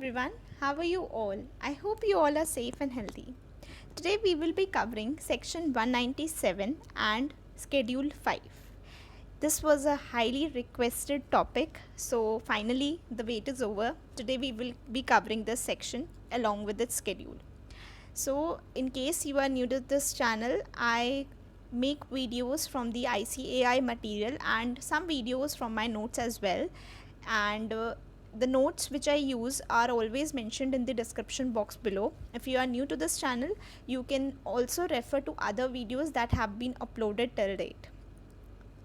everyone, how are you all? I hope you all are safe and healthy. Today we will be covering section 197 and schedule 5. This was a highly requested topic, so finally the wait is over. Today we will be covering this section along with its schedule. So, in case you are new to this channel, I make videos from the ICAI material and some videos from my notes as well. And the notes which I use are always mentioned in the description box below. If you are new to this channel, you can also refer to other videos that have been uploaded till date.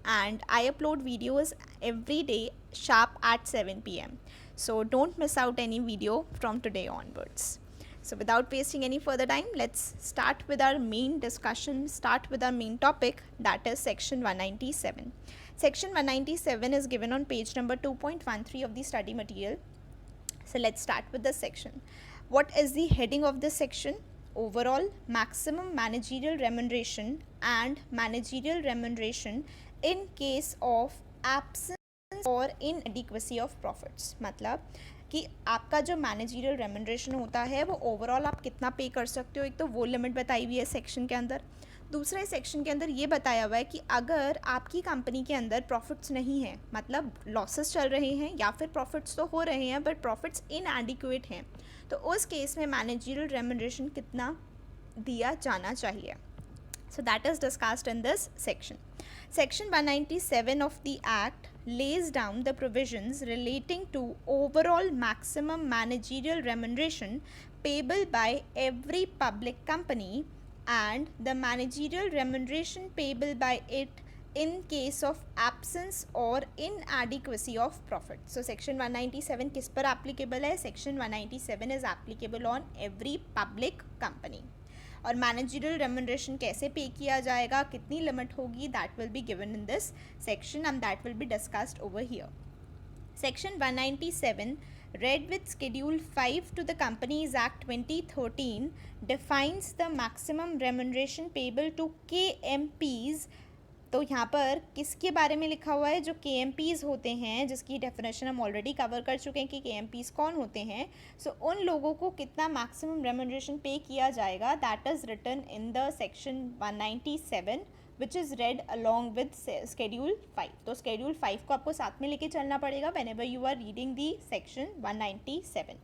And I upload videos every day sharp at 7 pm. So don't miss out any video from today onwards. So without wasting any further time, let's start with our main discussion, start with our main topic, that is section 197. Section 197 is given on page number 2.13 of the study material. So let's start with this section. What is the heading of this section? Overall maximum managerial remuneration and managerial remuneration in case of absence और inadequacy of profits. मतलब कि आपका जो managerial remuneration होता है वो overall आप कितना पे कर सकते हो, एक तो वो लिमिट बताई हुई है सेक्शन के अंदर. दूसरे सेक्शन के अंदर ये बताया हुआ है कि अगर आपकी कंपनी के अंदर प्रॉफिट्स नहीं हैं, मतलब लॉसेस चल रहे हैं या फिर प्रॉफिट्स तो हो रहे हैं बट प्रॉफिट्स इनएडिक्वेट हैं, तो उस केस में मैनेजरियल रेमुनरेशन कितना दिया जाना चाहिए. So that is discussed in this section. Section 197 of the Act lays down the provisions relating to overall maximum managerial remuneration payable by every public company and the managerial remuneration payable by it in case of absence or inadequacy of profit. So section 197 किस पर applicable है? Section 197 is applicable on every public company. और managerial remuneration कैसे पे किया जाएगा, कितनी limit होगी, that will be given in this section and that will be discussed over here. Section 197 read with schedule 5 to the Companies Act 2013 defines the maximum remuneration payable to KMPs. तो यहाँ पर किसके बारे में लिखा हुआ है? जो KMPs होते हैं, जिसकी डेफिनेशन हम ऑलरेडी कवर कर चुके हैं कि KMPs कौन होते हैं. सो उन लोगों को कितना मैक्सिमम रेमुनरेशन पे किया जाएगा, that is written in the section 197 which is read along with schedule 5. तो स्केड्यूल 5 को आपको साथ में लेके चलना पड़ेगा whenever you are reading the section 197.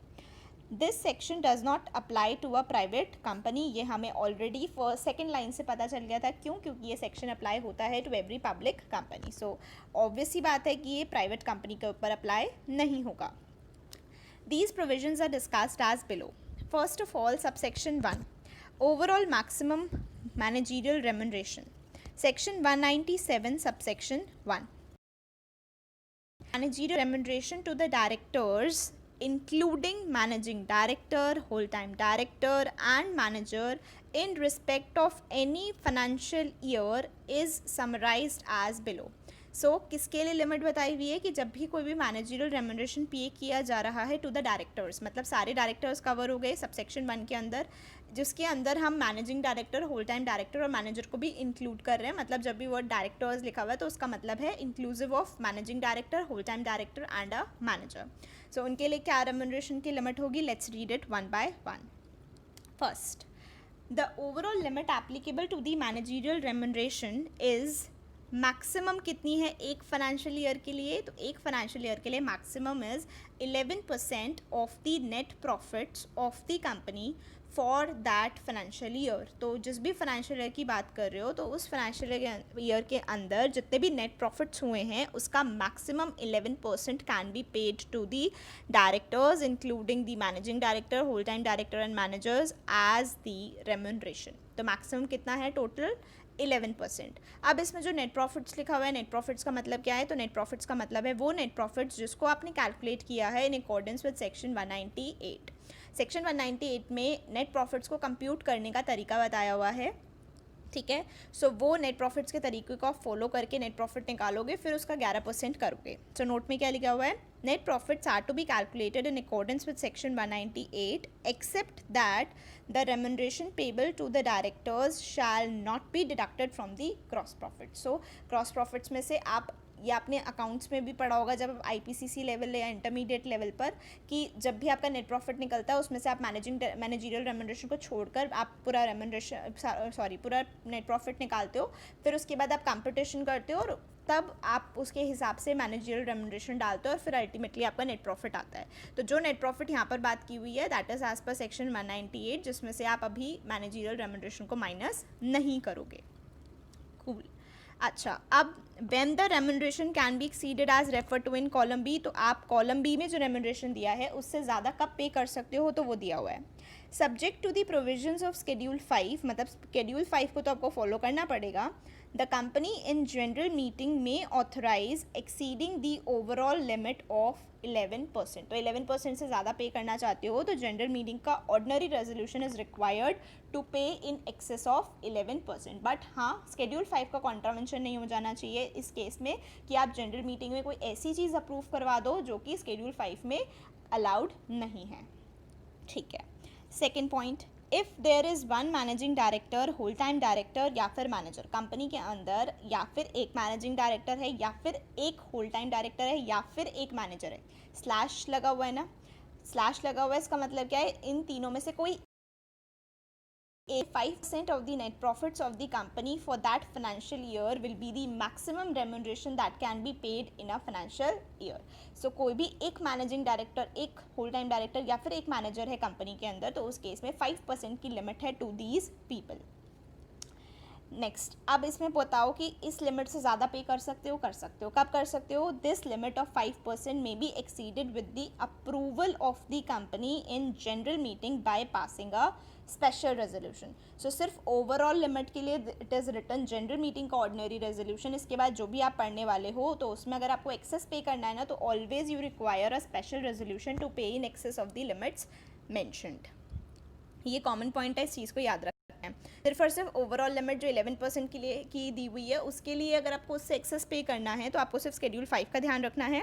This section does not apply to a private company. ये हमें ऑलरेडी सेकेंड लाइन से पता चल गया था. क्यों? क्योंकि ये सेक्शन अप्लाई होता है to every public company. So obvious ही बात है कि ये प्राइवेट कंपनी के ऊपर अप्लाई नहीं होगा. These provisions are discussed as below. First of all, subsection 1, overall maximum managerial remuneration. Section 197, subsection 1. Managerial remuneration to the directors, including managing director, whole-time director and manager in respect of any financial year is summarized as below. सो किसके लिए limit बताई हुई है कि जब भी कोई भी मैनेजरियल रेमुनरेशन पे किया जा रहा है टू द डायरेक्टर्स, मतलब सारे डायरेक्टर्स कवर हो गए सबसेक्शन 1 के अंदर, जिसके अंदर हम managing director, whole time director और मैनेजर को भी इंक्लूड कर रहे हैं. मतलब जब भी वर्ड डायरेक्टर्स लिखा हुआ है तो उसका मतलब है inclusive of managing director, whole time director and a manager. So उनके लिए क्या रेमुनरेशन की लिमिट होगी? Let's read it one by one. First, the overall limit applicable to the managerial remuneration is maximum कितनी है एक फाइनेंशियल ईयर के लिए? तो एक फाइनेंशियल ईयर के लिए maximum is 11% of the net profits of the company for that financial year. तो जिस भी फाइनेंशियल ईयर की बात कर रहे हो तो उस फाइनेंशियल ईयर के अंदर जितने भी नेट प्रॉफिट्स हुए हैं उसका maximum 11% can be paid to the directors including the managing director, whole time director and managers as the remuneration. तो मैक्सिमम कितना है? टोटल 11%. अब इसमें जो नेट प्रॉफिट्स लिखा हुआ है, नेट प्रॉफिट्स का मतलब क्या है? तो नेट प्रॉफिट्स का मतलब है वो नेट प्रॉफिट्स जिसको आपने कैलकुलेट किया है इन अकॉर्डेंस विद सेक्शन 198. सेक्शन 198 में नेट प्रॉफिट्स को कंप्यूट करने का तरीका बताया हुआ है. ठीक है, सो वो नेट प्रॉफिट्स के तरीके को आप फॉलो करके नेट प्रॉफिट निकालोगे, फिर उसका 11% करोगे. सो नोट में क्या लिखा हुआ है? Net profits are to be calculated in accordance with section 198 except that the remuneration payable to the directors shall not be deducted from the gross profit. So gross profits में से आप ये आपने अकाउंट्स में भी पढ़ा होगा जब आईपीसीसी लेवल या इंटरमीडिएट लेवल पर, कि जब भी आपका नेट प्रॉफिट निकलता है उसमें से आप मैनेजरियल रेम्यूनरेशन को छोड़कर आप पूरा पूरा नेट प्रॉफिट निकालते हो, फिर उसके बाद आप कंपटीशन करते हो और तब आप उसके हिसाब से मैनेजरियल रेम्यूनरेशन डालते हो और फिर अल्टीमेटली आपका नेट प्रॉफिट आता है। तो जो नेट प्रॉफिट यहाँ पर बात की हुई है that is as per section 198, जिसमें से आप अभी मैनेजरियल रेम्यूनरेशन को माइनस नहीं करोगे। कूल। अच्छा, अब when the remuneration can be exceeded as refer to in column B, तो आप कॉलम बी में जो रेम्यूनरेशन दिया है उससे ज़्यादा कब पे कर सकते हो, तो वो दिया हुआ है subject to the provisions of schedule 5, मतलब शेड्यूल 5 को तो आपको फॉलो करना पड़ेगा। The company in general meeting में authorise exceeding the overall limit of 11%, तो 11% से ज़्यादा पे करना चाहते हो तो जनरल मीटिंग का ordinary resolution is required to pay in excess of 11%। But हाँ, शेड्यूल 5 का कॉन्ट्रावेंशन नहीं हो जाना चाहिए इस केस में कि आप जनरल मीटिंग में कोई ऐसी चीज़ अप्रूव करवा दो जो कि शेड्यूल 5 में अलाउड नहीं है। ठीक है। Second point, if there is one managing director, whole time director या फिर मैनेजर, कंपनी के अंदर या फिर एक मैनेजिंग डायरेक्टर है या फिर एक होल टाइम डायरेक्टर है या फिर एक मैनेजर है, स्लैश लगा हुआ है ना, स्लैश लगा हुआ है, इसका मतलब क्या है, इन तीनों में से कोई 5% of the net profits of the company for that financial year will be the maximum remuneration that can be paid in a financial year. So कोई भी एक मैनेजिंग डायरेक्टर, एक होल टाइम डायरेक्टर या फिर एक मैनेजर है company के अंदर, तो उस केस में 5% की लिमिट है टू दीज पीपल। नेक्स्ट, अब इसमें बताओ कि इस लिमिट से ज़्यादा पे कर सकते हो, कब कर सकते हो, this limit of 5% may be exceeded with the approval of the company in general meeting by passing a special resolution. So सिर्फ ओवरऑल लिमिट के लिए it is written general meeting का ऑर्डिनरी रेजोल्यूशन, इसके बाद जो भी आप पढ़ने वाले हो तो उसमें अगर आपको एक्सेस पे करना है ना तो always you require a special resolution to pay in excess of the limits mentioned. ये कॉमन पॉइंट है, इस चीज़ को याद रखना है। सिर्फ और सिर्फ ओवरऑल लिमिट जो 11% के लिए की दी हुई है उसके लिए अगर आपको उससे एक्सेस पे करना है तो आपको सिर्फ शेड्यूल 5 का ध्यान रखना है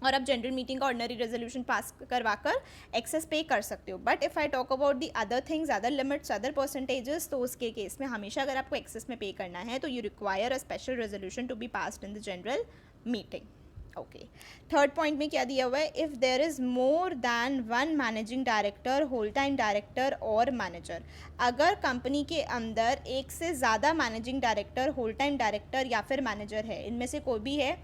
और आप जनरल मीटिंग का ऑर्डिनरी रेजोल्यूशन पास करवा कर एक्सेस पे कर सकते हो। But if I talk about the other things, other limits, other percentages, तो उसके केस में हमेशा अगर आपको एक्सेस में पे करना है तो you require a special resolution to be passed in the general meeting. Okay. Third point में क्या दिया हुआ है, if there is more than one managing director, whole time director और मैनेजर, अगर कंपनी के अंदर एक से ज़्यादा managing director, whole time director या फिर मैनेजर है, इनमें से कोई भी है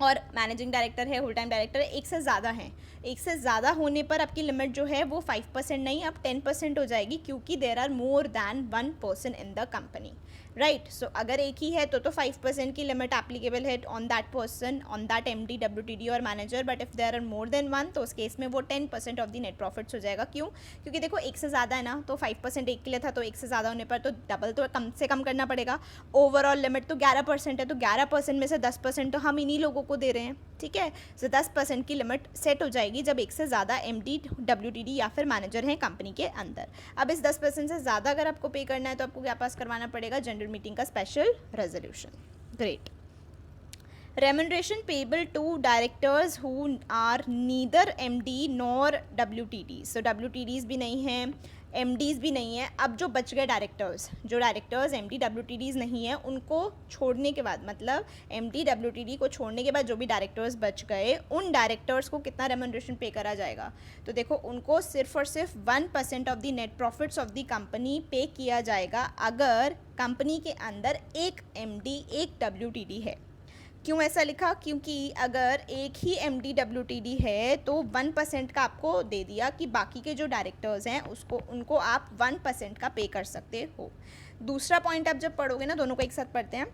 और मैनेजिंग डायरेक्टर है, होल टाइम डायरेक्टर है, एक से ज़्यादा हैं, एक से ज़्यादा होने पर आपकी लिमिट जो है वो 5% नहीं, अब 10% हो जाएगी क्योंकि there are more than 1 person in the company, right. So अगर एक ही है तो 5% की लिमिट एप्लीकेबल है on that person, on that MD, WTD और manager. But if there are more than 1 तो उस केस में वो 10% ऑफ द नेट प्रॉफिट्स हो जाएगा। क्यों? क्योंकि देखो एक से ज़्यादा है ना, तो 5% एक के लिए था, तो एक से ज़्यादा होने पर तो डबल तो कम से कम करना पड़ेगा। ओवरऑल लिमिट तो 11% है, तो 11% में से 10% तो हम इन्हीं लोगों को दे रहे हैं, ठीक है। सो 10% की लिमिट सेट हो जाएगी जब एक से ज़्यादा MD, WTD या फिर मैनेजर हैं कंपनी के अंदर। अब इस 10% से ज़्यादा अगर आपको पे करना है तो आपको क्या पास करवाना पड़ेगा, जनरल मीटिंग का special resolution. Great. Remuneration payable to directors who are neither MD nor WTDs, so WTDs भी नहीं हैं, MDs भी नहीं है। अब जो बच गए डायरेक्टर्स, जो डायरेक्टर्स MD, WTDs नहीं है, उनको छोड़ने के बाद, मतलब MD, WTD को छोड़ने के बाद जो भी डायरेक्टर्स बच गए, उन डायरेक्टर्स को कितना रेमुनरेशन पे करा जाएगा, तो देखो उनको सिर्फ और सिर्फ 1% of the net profits of the company पे किया जाएगा अगर कंपनी के अंदर एक MD, एक WTD है। क्यों ऐसा लिखा? क्योंकि अगर एक ही MD, WTD है तो 1% का आपको दे दिया कि बाकी के जो डायरेक्टर्स हैं उनको आप 1% का पे कर सकते हो। दूसरा पॉइंट आप जब पढ़ोगे ना, दोनों को एक साथ पढ़ते हैं,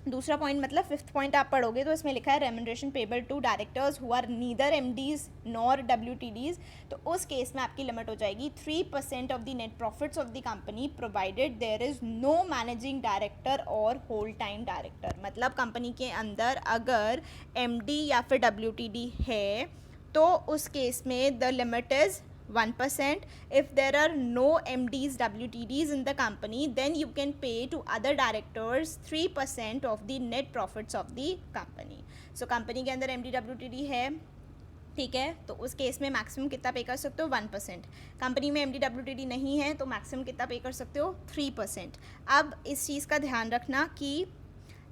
दूसरा पॉइंट मतलब फिफ्थ पॉइंट आप पढ़ोगे तो इसमें लिखा है remuneration payable to directors who are neither MDs nor WTDs, तो उस केस में आपकी लिमिट हो जाएगी 3% of the net profits of the company provided there is no managing director और होल टाइम डायरेक्टर। मतलब कंपनी के अंदर अगर MD या फिर WTD है तो उस केस में the limit is 1%. If there are no MDs, WTDs in the company, then you can pay to other directors 3% of the net profits of the company. So company के अंदर MD, WTD है, ठीक है, तो उस case में maximum कितना पे कर सकते हो, 1%। कंपनी में MD, WTD नहीं है तो मैक्सिमम कितना पे कर सकते हो, 3%। अब इस चीज़ का ध्यान रखना कि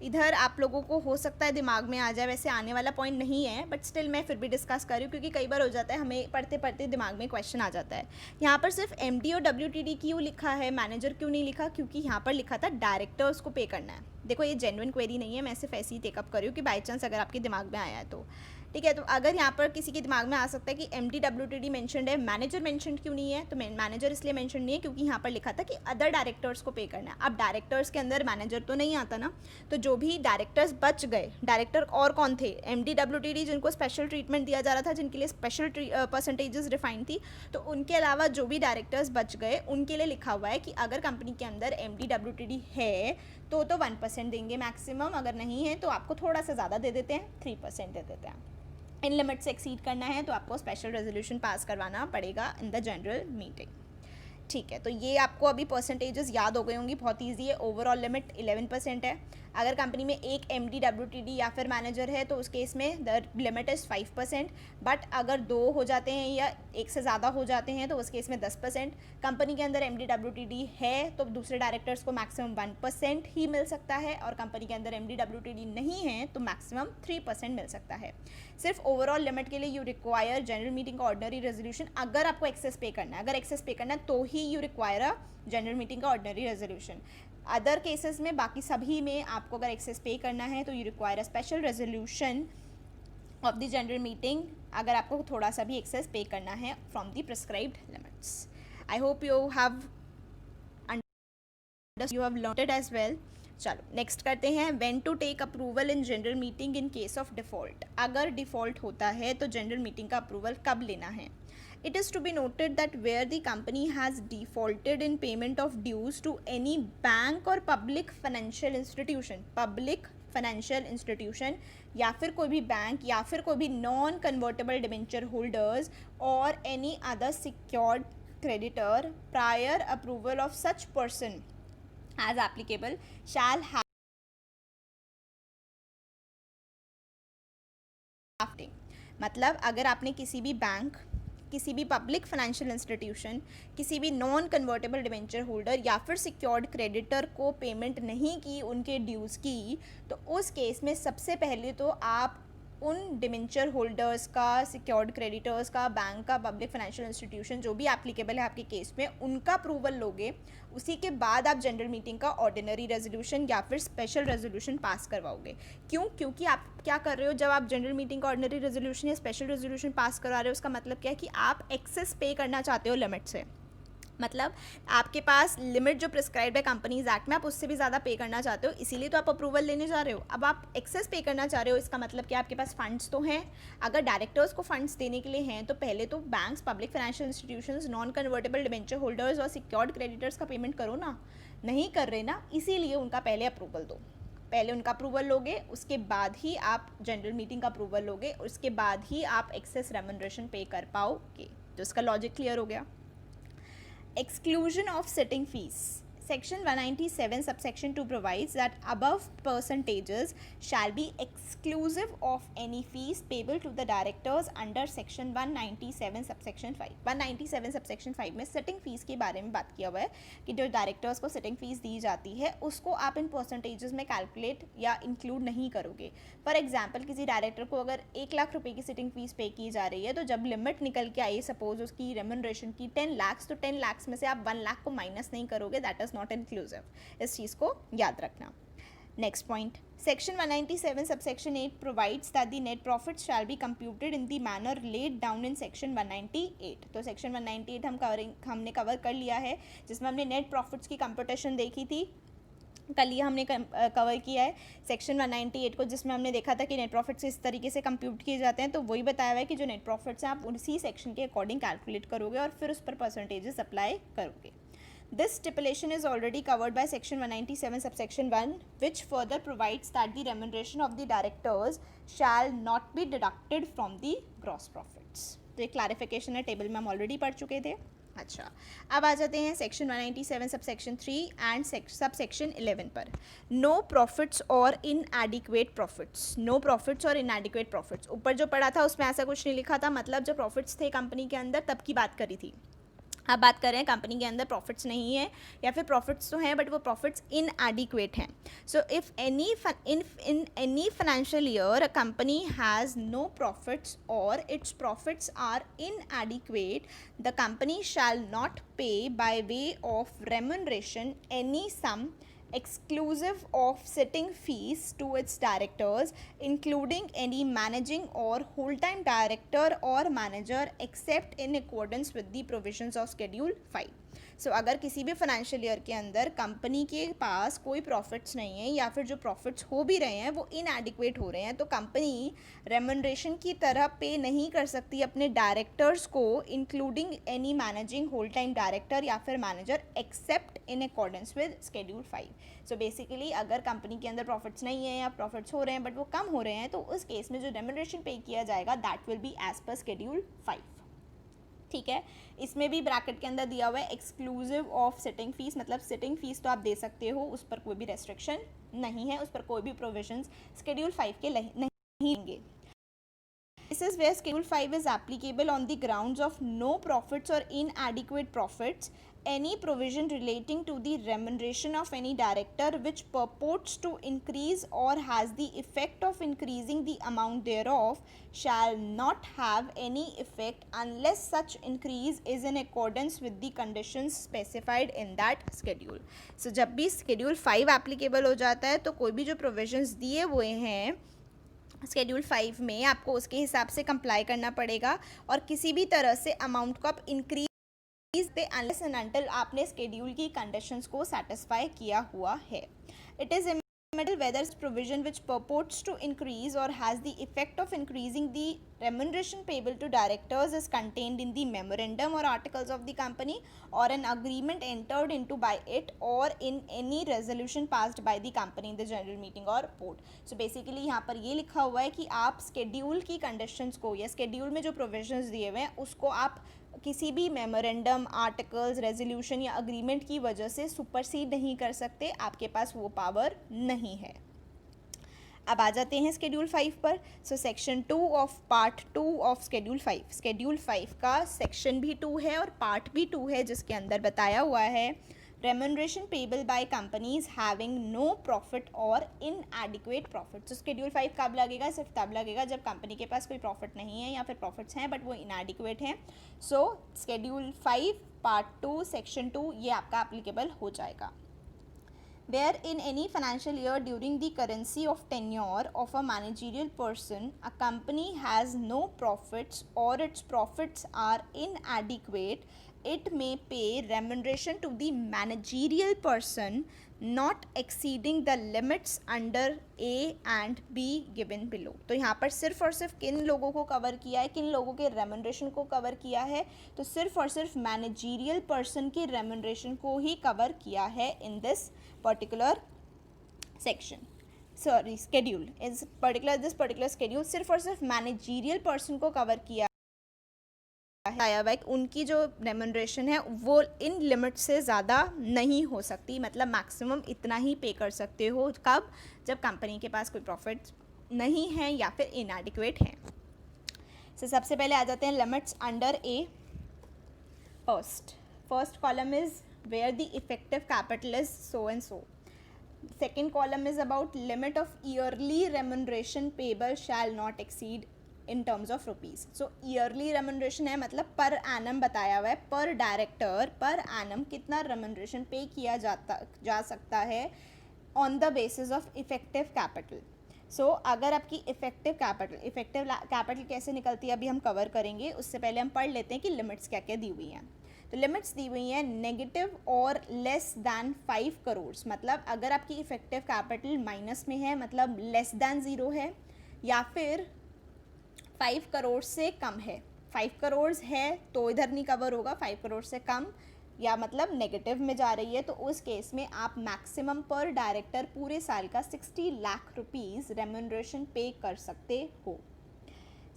इधर आप लोगों को हो सकता है दिमाग में आ जाए, वैसे आने वाला पॉइंट नहीं है, बट स्टिल मैं फिर भी डिस्कस कर रही हूँ क्योंकि कई बार हो जाता है हमें पढ़ते पढ़ते दिमाग में क्वेश्चन आ जाता है। यहाँ पर सिर्फ एमडी और डब्ल्यूटीडी क्यों लिखा है, मैनेजर क्यों नहीं लिखा, क्योंकि यहाँ पर लिखा था डायरेक्टर्स को पे करना है। देखो ये जेन्युइन क्वेरी नहीं है, मैं सिर्फ ऐसे ही टेकअप कर रही हूँ कि बाई चांस अगर आपके दिमाग में आया है तो ठीक है। तो अगर यहाँ पर किसी के दिमाग में आ सकता है कि M D W T D mentioned है, मैनेजर मैंशन क्यों नहीं है, तो मैनेजर इसलिए मैंशन नहीं है क्योंकि यहाँ पर लिखा था कि अदर डायरेक्टर्स को पे करना है। अब डायरेक्टर्स के अंदर मैनेजर तो नहीं आता ना, तो जो भी डायरेक्टर्स बच गए, डायरेक्टर और कौन थे, M D W T D जिनको स्पेशल ट्रीटमेंट दिया जा रहा था, जिनके लिए स्पेशल परसेंटेजेस डिफाइन थी, तो उनके अलावा जो भी डायरेक्टर्स बच गए उनके लिए लिखा हुआ है कि अगर कंपनी के अंदर M D W T D है तो 1% देंगे मैक्सिमम, अगर नहीं है तो आपको थोड़ा सा ज़्यादा दे देते हैं, 3% दे देते हैं। इन लिमिट से एक्सीड करना है तो आपको स्पेशल रेजोल्यूशन पास करवाना पड़ेगा इन द जनरल मीटिंग। ठीक है, तो ये आपको अभी परसेंटेजेस याद हो गई होंगी, बहुत ईजी है। ओवरऑल लिमिट 11% है। अगर कंपनी में एक M D W T D या फिर मैनेजर है तो उस केस में द लिमिट इज़ 5%, बट अगर 2 हो जाते हैं या एक से ज़्यादा हो जाते हैं तो उस केस में 10%। कंपनी के अंदर M D W T D है तो दूसरे डायरेक्टर्स को मैक्सिमम 1% ही मिल सकता है, और कंपनी के अंदर M D W T D नहीं है तो मैक्सिमम 3% मिल सकता है। सिर्फ ओवरऑल लिमिट के लिए यू रिक्वायर जनरल मीटिंग का ऑर्डिनरी रेजोल्यूशन। अगर आपको एक्सेस पे करना है, अगर एक्सेस पे करना है तो ही you require a general meeting का ऑर्डिनरी रेजोल्यूशन। अदर केसेस में, बाकी सभी में आपको अगर एक्सेस पे करना है तो you require a special resolution of the general meeting, अगर आपको थोड़ा सा भी एक्सेस पे करना है from the prescribed limits. I hope you have learned it as well. चलो नेक्स्ट करते हैं, when to take approval in general meeting in case of default. अगर डिफ़ॉल्ट होता है तो जनरल मीटिंग का अप्रूवल कब लेना है। It is to be noted that where the company has defaulted in payment of dues to any bank or public financial institution या फिर कोई भी बैंक या फिर कोई भी नॉन कन्वर्टेबल डिबेंचर होल्डर्स और any other secured creditor, prior approval of such person as applicable shall have drafting। मतलब अगर आपने किसी भी बैंक, किसी भी पब्लिक फाइनेंशियल इंस्टीट्यूशन, किसी भी नॉन कन्वर्टेबल डिबेंचर होल्डर या फिर सिक्योर्ड क्रेडिटर को पेमेंट नहीं की उनके ड्यूज़ की, तो उस केस में सबसे पहले तो आप उन डिबेंचर होल्डर्स का, सिक्योर्ड क्रेडिटर्स का, बैंक का, पब्लिक फाइनेंशियल इंस्टीट्यूशन जो भी एप्लीकेबल है आपके केस में, उनका अप्रूवल लोगे। उसी के बाद आप जनरल मीटिंग का ऑर्डिनरी रेजोल्यूशन या फिर स्पेशल रेजोल्यूशन पास करवाओगे। क्यों? क्योंकि आप क्या कर रहे हो, जब आप जनरल मीटिंग का ऑर्डिनरी रेजोल्यूशन या स्पेशल रेजोल्यूशन पास करवा रहे हो, उसका मतलब क्या है कि आप एक्सेस पे करना चाहते हो लिमिट से। मतलब आपके पास लिमिट जो प्रिस्क्राइब्ड है कंपनीज एक्ट में, आप उससे भी ज़्यादा पे करना चाहते हो, इसीलिए तो आप अप्रूवल लेने जा रहे हो। अब आप एक्सेस पे करना चाह रहे हो, इसका मतलब कि आपके पास फंड्स तो हैं। अगर डायरेक्टर्स को फंड्स देने के लिए हैं तो पहले तो banks, public financial institutions, non convertible debenture holders और सिक्योर्ड क्रेडिटर्स का पेमेंट करो ना। नहीं कर रहे ना, इसीलिए उनका पहले अप्रूवल दो। पहले उनका अप्रूवल लोगे, उसके बाद ही आप जनरल मीटिंग का अप्रूवल लोगे, उसके बाद ही आप एक्सेस रेम्युनरेशन पे कर पाओगे। तो इसका लॉजिक क्लियर हो गया। Exclusion of sitting fees. Section 197 subsection 2 provides that above percentages shall be exclusive of any fees payable to the directors under section 197 subsection 5. 197 subsection 5 में sitting fees के बारे में बात किया हुआ है कि जो डायरेक्टर्स को sitting fees दी जाती है उसको आप इन परसेंटेजेस में कैलकुलेट या इंक्लूड नहीं करोगे। फॉर एग्जाम्पल, किसी डायरेक्टर को अगर 1 लाख रुपए की सिटिंग फीस पे की जा रही है, तो जब लिमिट निकल के आई, सपोज उसकी रेम्युनरेशन की 10 लाख, तो 10 लाख में से आप 1 लाख को माइनस नहीं करोगे, दैट इज नॉट इंक्लूसिव। इस चीज़ को याद रखना। Next point, section 197 subsection 8 provides that the net profit shall be computed in the manner laid down in section 198। तो सेक्शन 198 हमने कवर कर लिया है, जिसमें हमने नेट प्रॉफिट्स की कंप्यूटेशन देखी थी। कल ये हमने कवर किया है सेक्शन 198 को, जिसमें हमने देखा था कि नेट प्रॉफिट्स इस तरीके से कंप्यूट किए जाते हैं। तो वही बताया हुआ है कि जो नेट प्रॉफिट्स हैं आप उसी सेक्शन के अकॉर्डिंग कैलकुलेट करोगे और फिर उस पर परसेंटेजेस अप्लाई करोगे। This stipulation is already covered by section 197 subsection 1, which further provides that the remuneration of the directors shall not be deducted from the gross profits। तो ये क्लैरिफिकेशन है, टेबल में हम ऑलरेडी पढ़ चुके थे। अच्छा, अब आ जाते हैं सेक्शन 197 सबसेक्शन 3 एंड सबसेक्शन 11 पर। नो प्रॉफिट्स और इनएडिक्वेट प्रॉफिट्स। नो प्रॉफिट्स और इनएडिक्वेट प्रॉफिट्स, ऊपर जो पढ़ा था उसमें ऐसा कुछ नहीं लिखा था, मतलब जो प्रॉफिट्स थे कंपनी के अंदर तब की बात करी थी। अब बात कर रहे हैं कंपनी के अंदर प्रॉफिट्स नहीं है या फिर प्रॉफिट्स तो हैं बट वो प्रॉफिट्स इनएडिक्वेट हैं. So if in any financial year a company has no profits or its profits are inadequate, the company shall not pay by way of remuneration any sum exclusive of sitting fees to its directors, including any managing or whole-time director or manager, except in accordance with the provisions of Schedule 5. सो अगर किसी भी financial year के अंदर company के पास कोई profits नहीं है या फिर जो प्रॉफिट्स हो भी रहे हैं वो इनएडिक्वेट हो रहे हैं, तो कंपनी रेमनरेशन की तरह पे नहीं कर सकती अपने डायरेक्टर्स को, including any managing whole time director या फिर manager, except in accordance with Schedule 5. So basically अगर कंपनी के अंदर प्रॉफिट्स नहीं है या प्रॉफिट्स हो रहे हैं बट वो कम हो रहे हैं, तो उस केस में जो रेमनरेशन पे किया जाएगा that will be as per Schedule 5. ठीक है. इसमें भी ब्रैकेट के अंदर दिया हुआ है एक्सक्लूसिव ऑफ सिटिंग फीस, मतलब सिटिंग फीस तो आप दे सकते हो, उस पर कोई भी रेस्ट्रिक्शन नहीं है, उस पर कोई भी प्रोविजंस Schedule 5 के नहीं होंगे. This is where Schedule 5 is applicable on the grounds of no profits or inadequate profits. Any provision relating to the remuneration of any director which purports to increase or has the effect of increasing the amount thereof shall not have any effect unless such increase is in accordance with the conditions specified in that schedule. So जब भी Schedule 5 applicable हो जाता है तो कोई भी जो provisions दिए हुए हैं Schedule 5 में आपको उसके हिसाब से कंप्लाई करना पड़ेगा और किसी भी तरह से अमाउंट को आप इंक्रीज पे अनलेस एंड अनटिल आपने स्केड्यूल की कंडीशंस को सेटिस्फाई किया हुआ है. It is whether provision which purports to increase or has the effect of increasing the remuneration payable to directors is contained in the memorandum or articles of the company or an agreement entered into by it or in any resolution passed by the company in the general meeting or board. So basically यहाँ पर ये लिखा हुआ है कि आप schedule की conditions को या schedule में जो provisions दिए हुए हैं उसको आप किसी भी मेमोरेंडम, आर्टिकल्स, रेजोल्यूशन या अग्रीमेंट की वजह से सुपरसीड नहीं कर सकते, आपके पास वो पावर नहीं है. अब आ जाते हैं Schedule 5 पर. So section 2 of part 2 of Schedule 5. Schedule 5 का सेक्शन भी 2 है और पार्ट भी 2 है, जिसके अंदर बताया हुआ है remuneration payable by companies having no profit or inadequate profit. So Schedule 5 कब लगेगा? सिर्फ तब लगेगा जब कंपनी के पास कोई प्रॉफिट नहीं है या फिर प्रॉफिट्स हैं बट वो inadequate हैं. So Schedule 5 पार्ट 2 सेक्शन 2 ये आपका एप्लीकेबल हो जाएगा. Where in any financial year during the currency of tenure of a managerial person, a company has no profits or its profits are inadequate, it may pay remuneration to the managerial person not exceeding the limits under A and B given below. तो यहाँ पर सिर्फ और सिर्फ किन लोगों को cover किया है, किन लोगों के रेमुनरेशन को कवर किया है, तो सिर्फ और सिर्फ मैनेजीरियल पर्सन की रेमुनरेशन को ही कवर किया है in this particular section. Sorry schedule इस पर्टिकुलर स्केड्यूल सिर्फ और सिर्फ मैनेजीरियल पर्सन को कवर किया आया हुआ है. उनकी जो रेमुनरेशन है वो इन लिमिट से ज़्यादा नहीं हो सकती, मतलब मैक्सिमम इतना ही पे कर सकते हो. कब? जब कंपनी के पास कोई प्रॉफिट नहीं है या फिर इनएडिक्वेट है. सबसे पहले आ जाते हैं limits under A. First column is where the effective capital is so and so. Second column is about limit of yearly remuneration payable shall not exceed in terms of rupees. So yearly remuneration है मतलब per annum बताया हुआ है, पर director पर annum कितना remuneration पे किया जा सकता है on the basis of effective capital. So अगर आपकी effective capital कैसे निकलती है अभी हम कवर करेंगे, उससे पहले हम पढ़ लेते हैं कि लिमिट्स क्या क्या दी हुई हैं. तो लिमिट्स दी हुई हैं नेगेटिव और लेस दैन 5 करोड़, मतलब अगर आपकी इफेक्टिव कैपिटल माइनस में है मतलब लेस दैन 0 है, या फिर 5 करोड़ से कम है. 5 करोड़ है तो इधर नहीं कवर होगा, 5 करोड़ से कम या मतलब नेगेटिव में जा रही है तो उस केस में आप मैक्सिमम पर डायरेक्टर पूरे साल का 60 लाख रुपीज़ रेम्यूनरेशन पे कर सकते हो.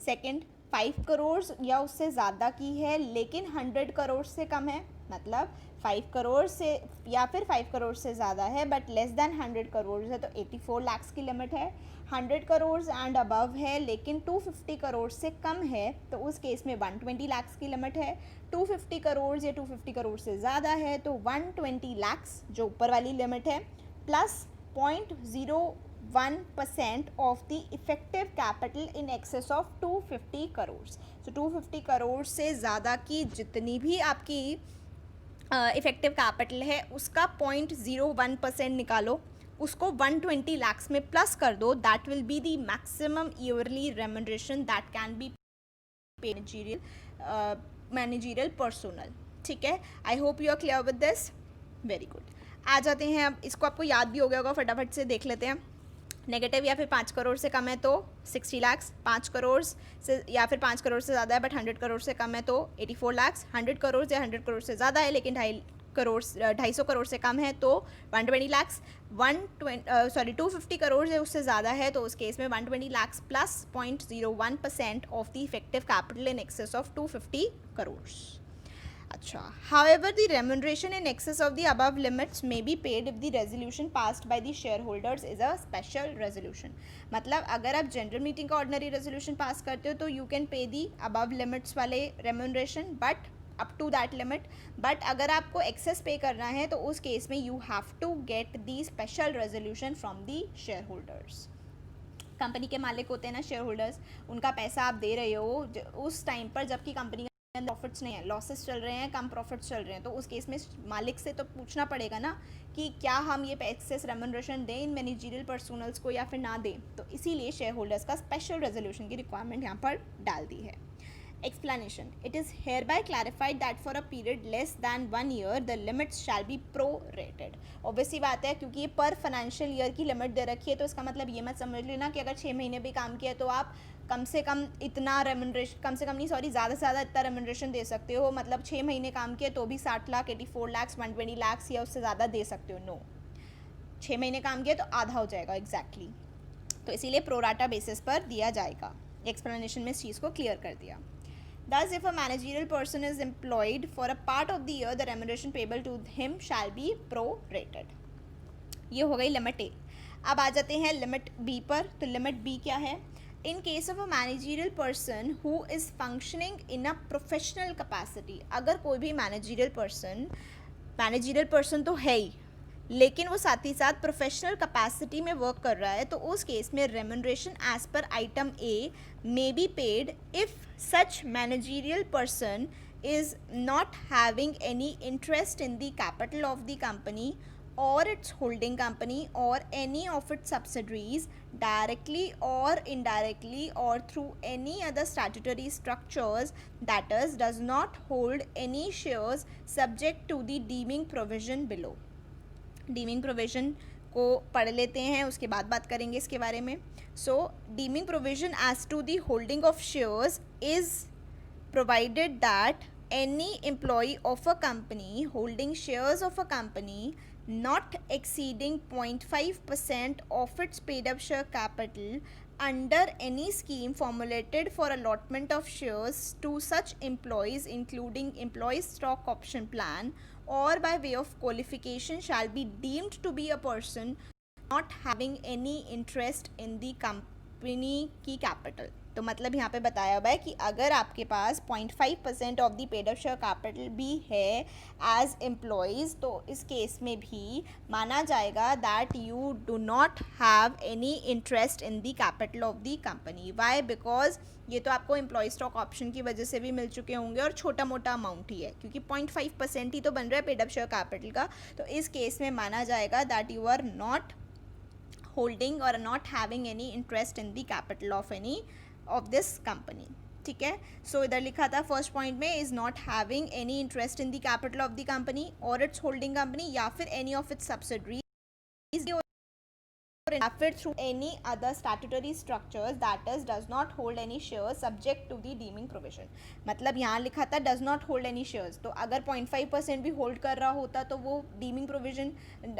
सेकेंड, 5 करोड़ या उससे ज़्यादा की है लेकिन 100 करोड़ से कम है, मतलब 5 करोड़ से या फिर 5 करोड़ से ज़्यादा है बट लेस दैन 100 करोड़ है तो 84 लाख की लिमिट है। 100 करोड़ एंड अबव है लेकिन 250 करोड़ से कम है तो उस केस में 120 लाख की लिमिट है। 250 करोड़ या 250 करोड़ से ज़्यादा है तो 120 लाख जो ऊपर वाली लिमिट है plus 0.01% of the effective capital in excess of 250 crore. सो 250 करोड़ से ज़्यादा की जितनी भी आपकी इफेक्टिव कैपिटल है उसका 0.01% निकालो, उसको 120 लाख में प्लस कर दो, that will be the maximum yearly remuneration that can be managerial personnel. ठीक है, I hope you are clear with this. Very good, आ जाते हैं अब, इसको आपको याद भी हो गया होगा, फटाफट से देख लेते हैं। नेगेटिव या फिर 5 करोड़ से कम है तो 60 लाख, 5 करोड़ से या फिर 5 करोड़ से ज़्यादा है बट 100 करोड़ से कम है तो 84 लाख, 100 करोड़ या 100 करोड़ से ज़्यादा है लेकिन 250 करोड़ से कम है तो 120 लाख, 250 करोड़ से उससे ज़्यादा है तो उस केस में 120 lakh plus 0.01% of the effective capital in excess of 250 crore. अच्छा, however the remuneration in excess of the above limits may be paid if the resolution passed by the shareholders is a special resolution। मतलब अगर आप general meeting का ordinary resolution pass करते हो तो you can pay the above limits वाले remuneration but up to that limit, but अगर आपको एक्सेस पे करना है तो उस केस में you have to get the special resolution from the share. Company के मालिक होते हैं ना शेयर होल्डर्स, उनका पैसा आप दे रहे हो उस टाइम पर जबकि कंपनी प्रॉफिट्स नहीं है, लॉसेस चल रहे हैं, कम प्रॉफिट्स चल रहे हैं, तो उस केस में मालिक से तो पूछना पड़ेगा ना कि क्या हम ये एक्सेस रेम्यूनरेशन दें इन मैनेजरियल पर्सनल्स को या फिर ना दें। तो इसीलिए शेयर होल्डर्स का स्पेशल रेजोल्यूशन की रिक्वायरमेंट यहाँ पर डाल दी है। Explanation: It is hereby clarified that for a period less than 1 year the limits shall be prorated। Obviously बात है क्योंकि ये पर फाइनेंशियल ईयर की लिमिट दे रखी है तो इसका मतलब ये मत समझ लेना कि अगर 6 महीने भी काम किया तो आप कम से कम इतना रेम्यूनरेशन, कम से कम नहीं सॉरी ज़्यादा से ज़्यादा इतना रेम्यूनरेशन दे सकते हो, मतलब 6 महीने काम किए तो भी 60 लाख, 84 लाख, 120 लाख या उससे ज़्यादा दे सकते हो। नो, 6 महीने काम किया तो आधा हो जाएगा एग्जैक्टली तो इसीलिए प्रोराटा बेसिस पर दिया जाएगा। एक्सप्लेनेशन में इस चीज़ को क्लियर कर दिया। Thus, if a managerial person is employed for a part of the year, the remuneration payable to him shall be prorated। ये हो गई लिमिट ए। अब आ जाते हैं लिमिट बी पर। तो लिमिट बी क्या है? In case of a managerial person who is functioning in a professional capacity, अगर कोई भी managerial person तो है ही लेकिन वो साथ ही साथ प्रोफेशनल कैपेसिटी में वर्क कर रहा है तो उस केस में remuneration as per item A may be paid if such managerial person is not having any interest in the capital of the company or its holding company or any of its subsidiaries directly or indirectly or through any other statutory structures, that is does not hold any shares subject to the deeming provision below। Dimming provision को पढ़ लेते हैं, उसके बाद बात करेंगे इसके बारे में। So deeming provision as to the holding of shares is provided that any employee of a company holding shares of a company not exceeding 0.5% of its paid up share capital under any scheme formulated for allotment of shares to such employees including employee stock option plan or by way of qualification shall be deemed to be a person not having any interest in the company की capital। तो मतलब यहाँ पे बताया हुआ है कि अगर आपके पास 0.5% of the paid up share capital भी है एज एम्प्लॉयज़ तो इस केस में भी माना जाएगा that you do not have any interest in the capital of the company. Why? Because ये तो आपको एम्प्लॉय स्टॉक ऑप्शन की वजह से भी मिल चुके होंगे और छोटा मोटा अमाउंट ही है क्योंकि 0.5% ही तो बन रहा है पेड अप शेयर कैपिटल का। तो इस केस में माना जाएगा that you are not holding और not having any interest in the capital of any of this company. ठीक है, सो इधर लिखा था फर्स्ट पॉइंट में is not having any interest in the capital of the company और its holding company या फिर any of its subsidiaries or फिर through any other statutory structures that is does not hold any shares subject to the deeming provision. मतलब यहाँ लिखा था does not hold any shares, तो अगर 0.5% भी होल्ड कर रहा होता तो वो डीमिंग प्रोविजन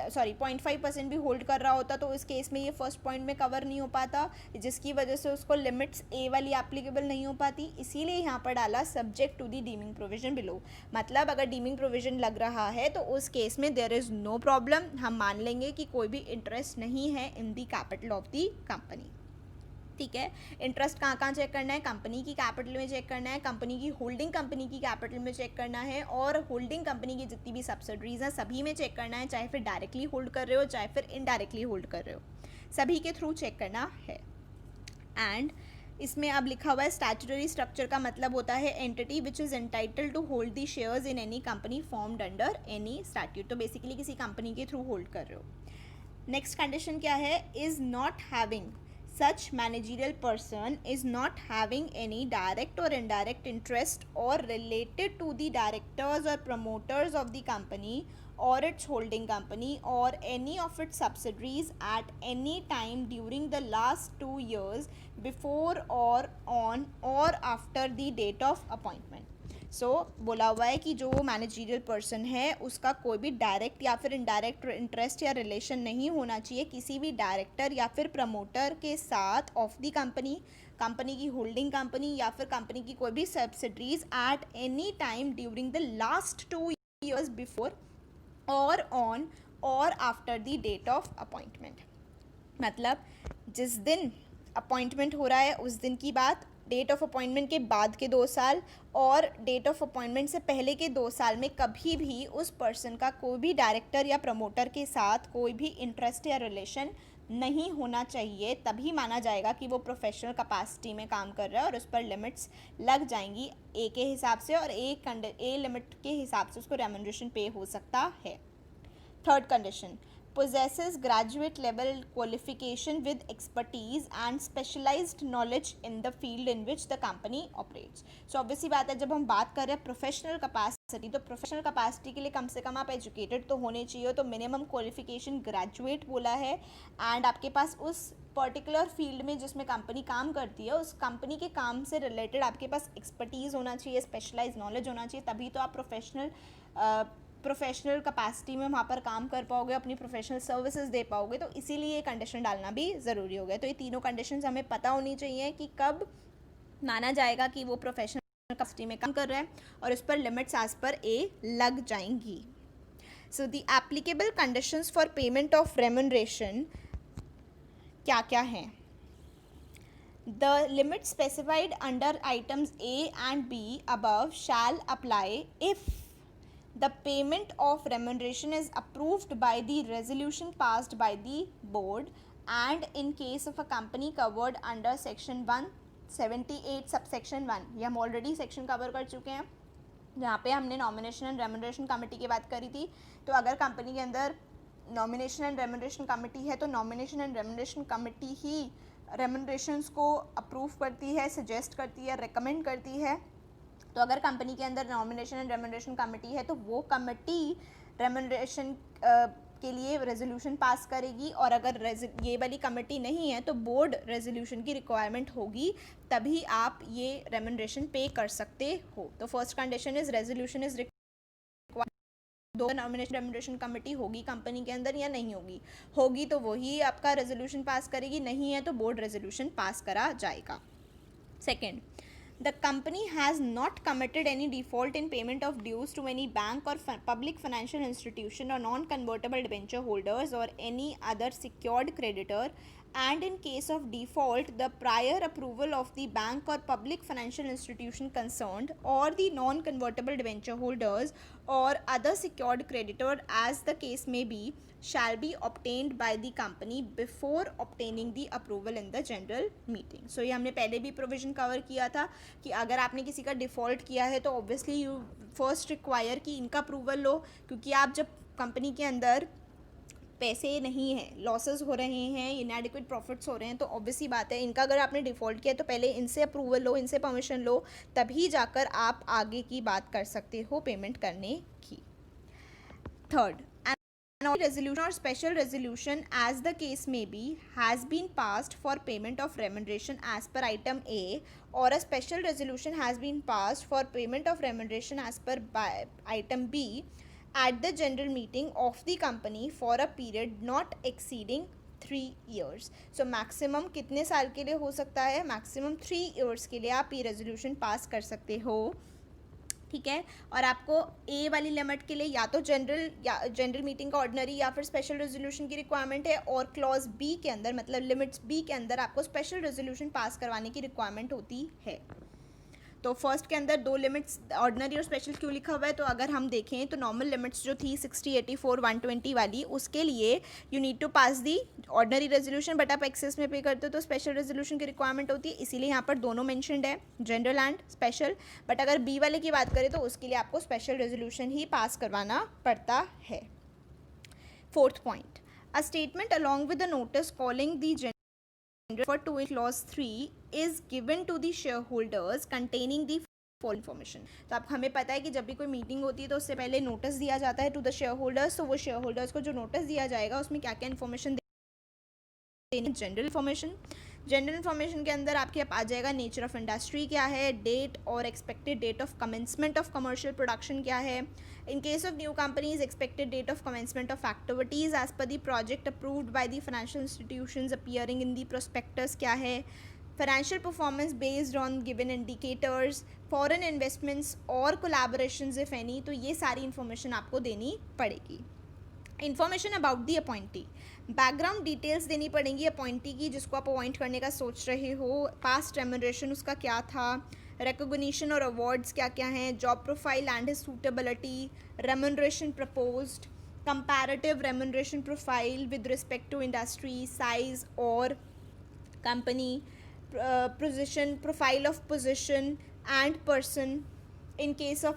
0.5% भी होल्ड कर रहा होता तो इस केस में ये फर्स्ट पॉइंट में कवर नहीं हो पाता, जिसकी वजह से उसको लिमिट्स ए वाली एप्लीकेबल नहीं हो पाती, इसीलिए यहाँ पर डाला subject to the deeming provision below. मतलब अगर डीमिंग प्रोविजन लग रहा है तो उस केस में देयर इज़ नो प्रॉब्लम, हम मान लेंगे कि कोई भी इंटरेस्ट नहीं है इन दी कैपिटल ऑफ दी कंपनी. ठीक है, इंटरेस्ट कहाँ कहाँ चेक करना है, कंपनी की कैपिटल में चेक करना है, कंपनी की होल्डिंग कंपनी की कैपिटल में चेक करना है, और होल्डिंग कंपनी की जितनी भी सब्सिडरीज हैं सभी में चेक करना है, चाहे फिर डायरेक्टली होल्ड कर रहे हो चाहे फिर इनडायरेक्टली होल्ड कर रहे हो, सभी के थ्रू चेक करना है. एंड इसमें अब लिखा हुआ है स्टैट्यूटरी स्ट्रक्चर का मतलब होता है entity which is entitled to hold the shares in any company formed under any statute. तो बेसिकली किसी कंपनी के थ्रू होल्ड कर रहे हो. नेक्स्ट कंडीशन क्या है, is not having, such managerial person is not having any direct or indirect interest or related to the directors or promoters of the company or its holding company or any of its subsidiaries at any time during the last 2 years before or on or after the date of appointment. सो बोला हुआ है कि जो managerial person है उसका कोई भी direct या फिर इनडायरेक्ट इंटरेस्ट या रिलेशन नहीं होना चाहिए किसी भी डायरेक्टर या फिर प्रमोटर के साथ ऑफ द कंपनी, कंपनी की होल्डिंग कंपनी या फिर कंपनी की कोई भी subsidiaries at any time during the last 2 years before और ऑन और after the date of appointment. मतलब जिस दिन अपॉइंटमेंट हो रहा है उस दिन की बात, डेट ऑफ अपॉइंटमेंट के बाद के 2 साल और डेट ऑफ अपॉइंटमेंट से पहले के 2 साल में कभी भी उस पर्सन का कोई भी डायरेक्टर या प्रमोटर के साथ कोई भी इंटरेस्ट या रिलेशन नहीं होना चाहिए, तभी माना जाएगा कि वो प्रोफेशनल कैपेसिटी में काम कर रहा है और उस पर लिमिट्स लग जाएंगी ए के हिसाब से और ए लिमिट के हिसाब से उसको रेम्यूनरेशन पे हो सकता है. Third condition, possesses graduate level qualification with expertise and specialized knowledge in the field in which the company operates. So obviously बात है, जब हम बात कर रहे हैं प्रोफेशनल कैपेसिटी तो प्रोफेशनल कैपेसिटी के लिए कम से कम आप एजुकेटेड तो होने चाहिए, तो मिनिमम क्वालिफिकेशन ग्रेजुएट बोला है. एंड आपके पास उस पर्टिकुलर फील्ड में जिसमें कंपनी काम करती है उस कंपनी के काम से रिलेटेड आपके पास एक्सपर्टीज़ होना चाहिए, स्पेशलाइज नॉलेज होना चाहिए, तभी तो आप प्रोफेशनल कैपेसिटी में वहाँ पर काम कर पाओगे, अपनी प्रोफेशनल सर्विसेज दे पाओगे. तो इसीलिए ये कंडीशन डालना भी ज़रूरी हो गया. तो ये तीनों कंडीशंस हमें पता होनी चाहिए कि कब माना जाएगा कि वो प्रोफेशनल कैपेसिटी में काम कर रहा है और उस पर लिमिट्स एज पर ए लग जाएंगी. So the applicable conditions for payment of remuneration क्या क्या हैं. The limit specified under items A and B above shall apply if the payment of remuneration is approved by the resolution passed by the board and in case of a company covered under section 178 subsection 1. ये हम already section cover कर चुके हैं जहाँ पे हमने nomination and remuneration committee की बात करी थी. तो अगर कंपनी के अंदर नॉमिनेशन एंड रेम्यूनरेशन कमेटी है तो नॉमिनेशन एंड रेम्यूनरेशन कमेटी ही रेम्यूनरेशंस को अप्रूव करती है, सजेस्ट करती है, रिकमेंड करती है. तो अगर कंपनी के अंदर नॉमिनेशन एंड रेम्यूनरेशन कमेटी है तो वो कमेटी रेम्यूनरेशन के लिए रेजोल्यूशन पास करेगी, और अगर ये वाली कमेटी नहीं है तो बोर्ड रेजोल्यूशन की रिक्वायरमेंट होगी, तभी आप ये रेम्यूनरेशन पे कर सकते हो. तो first condition is resolution is required. दो नॉमिनेशन रेम्यूनरेशन कमेटी होगी कंपनी के अंदर या नहीं होगी, होगी तो वही आपका रेजोल्यूशन पास करेगी, नहीं है तो बोर्ड रेजोल्यूशन पास करा जाएगा. Second, the company has not committed any default in payment of dues to any bank or public financial institution or non-convertible debenture holders or any other secured creditor, and in case of default the prior approval of the bank or public financial institution concerned or the non-convertible debenture holders or other secured creditor as the case may be shall be obtained by the company before obtaining the approval in the general meeting. So ये हमने पहले भी provision cover किया था कि अगर आपने किसी का डिफ़ॉल्ट किया है तो ऑब्वियसली यू फर्स्ट रिक्वायर कि इनका अप्रूवल लो, क्योंकि आप जब कंपनी के अंदर पैसे नहीं हैं, लॉसेस हो रहे हैं, इनएडिक्वेट प्रॉफिट्स हो रहे हैं, तो ऑब्वियसली बात है इनका अगर आपने डिफ़ॉल्ट किया तो पहले इनसे अप्रूवल लो, इनसे परमिशन लो, तभी जाकर आप आगे की बात कर सकते हो पेमेंट करने की. Third, resolution or special resolution, as the case may be, has been passed for payment of remuneration as per item A, or a special resolution has been passed for payment of remuneration as per item B at the general meeting of the company for a period not exceeding 3 years. So maximum कितने साल के लिए हो सकता है? maximum 3 years के लिए आप ये resolution पास कर सकते हो, ठीक है। और आपको ए वाली लिमिट के लिए या तो जनरल मीटिंग का ऑर्डिनरी या फिर स्पेशल रेजोल्यूशन की रिक्वायरमेंट है, और क्लॉज बी के अंदर मतलब लिमिट्स बी के अंदर आपको स्पेशल रेजोल्यूशन पास करवाने की रिक्वायरमेंट होती है। तो फर्स्ट के अंदर दो लिमिट्स ऑर्डिनरी और स्पेशल क्यों लिखा हुआ है? तो अगर हम देखें तो नॉर्मल लिमिट्स जो थी 60, 84, 120 वाली, उसके लिए you need to pass the ordinary resolution, but आप एक्सेस में पे करते हो तो स्पेशल रेजोल्यूशन की रिक्वायरमेंट होती है, इसीलिए यहाँ पर दोनों मेंशन्ड है, जनरल एंड स्पेशल। बट अगर बी वाले की बात करें तो उसके लिए आपको स्पेशल रेजोल्यूशन ही पास करवाना पड़ता है। Fourth point, a statement along with the notice calling the referred to in clause 3 is given to the shareholders containing the following information. तो आप हमें पता है कि जब भी कोई मीटिंग होती है तो उससे पहले नोटिस दिया जाता है टू द शेयर होल्डर्स। तो वो शेयर होल्डर्स को जो नोटिस दिया जाएगा उसमें क्या क्या इन्फॉर्मेशन देनी? General information. जनरल इन्फॉर्मेशन के अंदर आपके आ जाएगा नेचर ऑफ इंडस्ट्री क्या है, डेट और expected date of commencement of commercial production क्या है, in case of new companies expected date of commencement of activities as per the project approved by the financial institutions appearing in the prospectus क्या है, financial performance based on given indicators, foreign investments और collaborations if any. तो ये सारी information आपको देनी पड़ेगी। Information about the appointee, background details देनी पड़ेंगी अपॉइंटी की जिसको आप अपॉइंट करने का सोच रहे हो, पास्ट रेम्यूनरेशन उसका क्या था, रिकॉग्निशन और अवार्ड्स क्या क्या हैं, job profile and his suitability, remuneration proposed, comparative remuneration profile with respect to industry, size और company, position, profile of position and person. In case of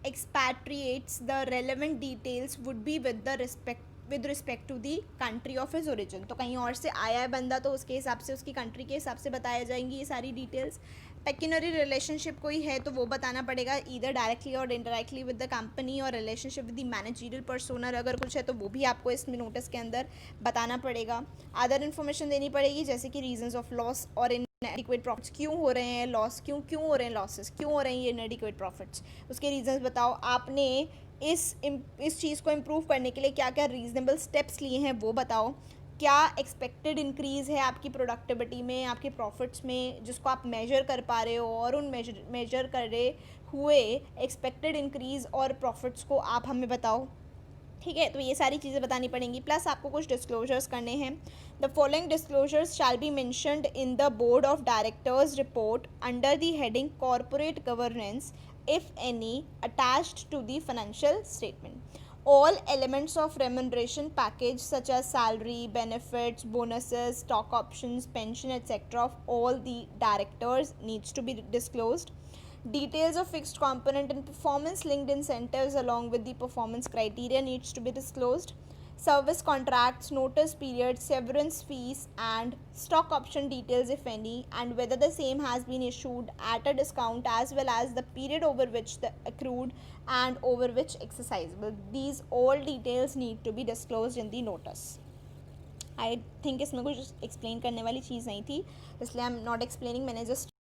expatriates, the relevant details would be with respect to the country of his origin। तो कहीं और से आया है बंदा तो उसके हिसाब से उसकी कंट्री के हिसाब से बताया जाएंगी ये सारी डिटेल्स। पेक्यूनरी रिलेशनशिप कोई है तो वो बताना पड़ेगा, ईदर डायरेक्टली और इनडायरेक्टली विद द कंपनी, और रिलेशनशिप विद द मैनेजरियल पर्सोनर अगर कुछ है तो वो भी आपको इस नोटिस के अंदर बताना पड़ेगा। अदर इन्फॉर्मेशन देनी पड़ेगी जैसे कि रीजंस ऑफ लॉस और इनएडिक्वेट प्रॉफिट्स क्यों हो रहे हैं, लॉस क्यों हो रहे हैं, लॉसेस क्यों हो रहे हैं, ये इनएडिक्वेट प्रॉफिट्स, उसके रीजंस बताओ। आपने इस चीज़ को इम्प्रूव करने के लिए क्या क्या रीजनेबल स्टेप्स लिए हैं वो बताओ। क्या एक्सपेक्टेड इंक्रीज़ है आपकी प्रोडक्टिविटी में, आपके प्रॉफिट्स में, जिसको आप मेजर कर पा रहे हो, और उन मेजर कर रहे हुए एक्सपेक्टेड इंक्रीज़ और प्रॉफिट्स को आप हमें बताओ, ठीक है। तो ये सारी चीज़ें बतानी पड़ेंगी। प्लस आपको कुछ डिस्क्लोजर्स करने हैं। The following disclosures shall be mentioned in the board of directors report under the heading corporate governance if any attached to the financial statement. All elements of remuneration package such as salary, benefits, bonuses, stock options, pension, etc. of all the directors needs to be disclosed. Details of fixed component and performance linked incentives along with the performance criteria needs to be disclosed. Service contracts, notice period, severance fees and stock option details if any, and whether the same has been issued at a discount, as well as the period over which the accrued and over which exercisable. These all details need to be disclosed in the notice. I think इसमें कुछ explain करने वाली चीज़ नहीं थी, इसलिए I am not explaining. मैंने just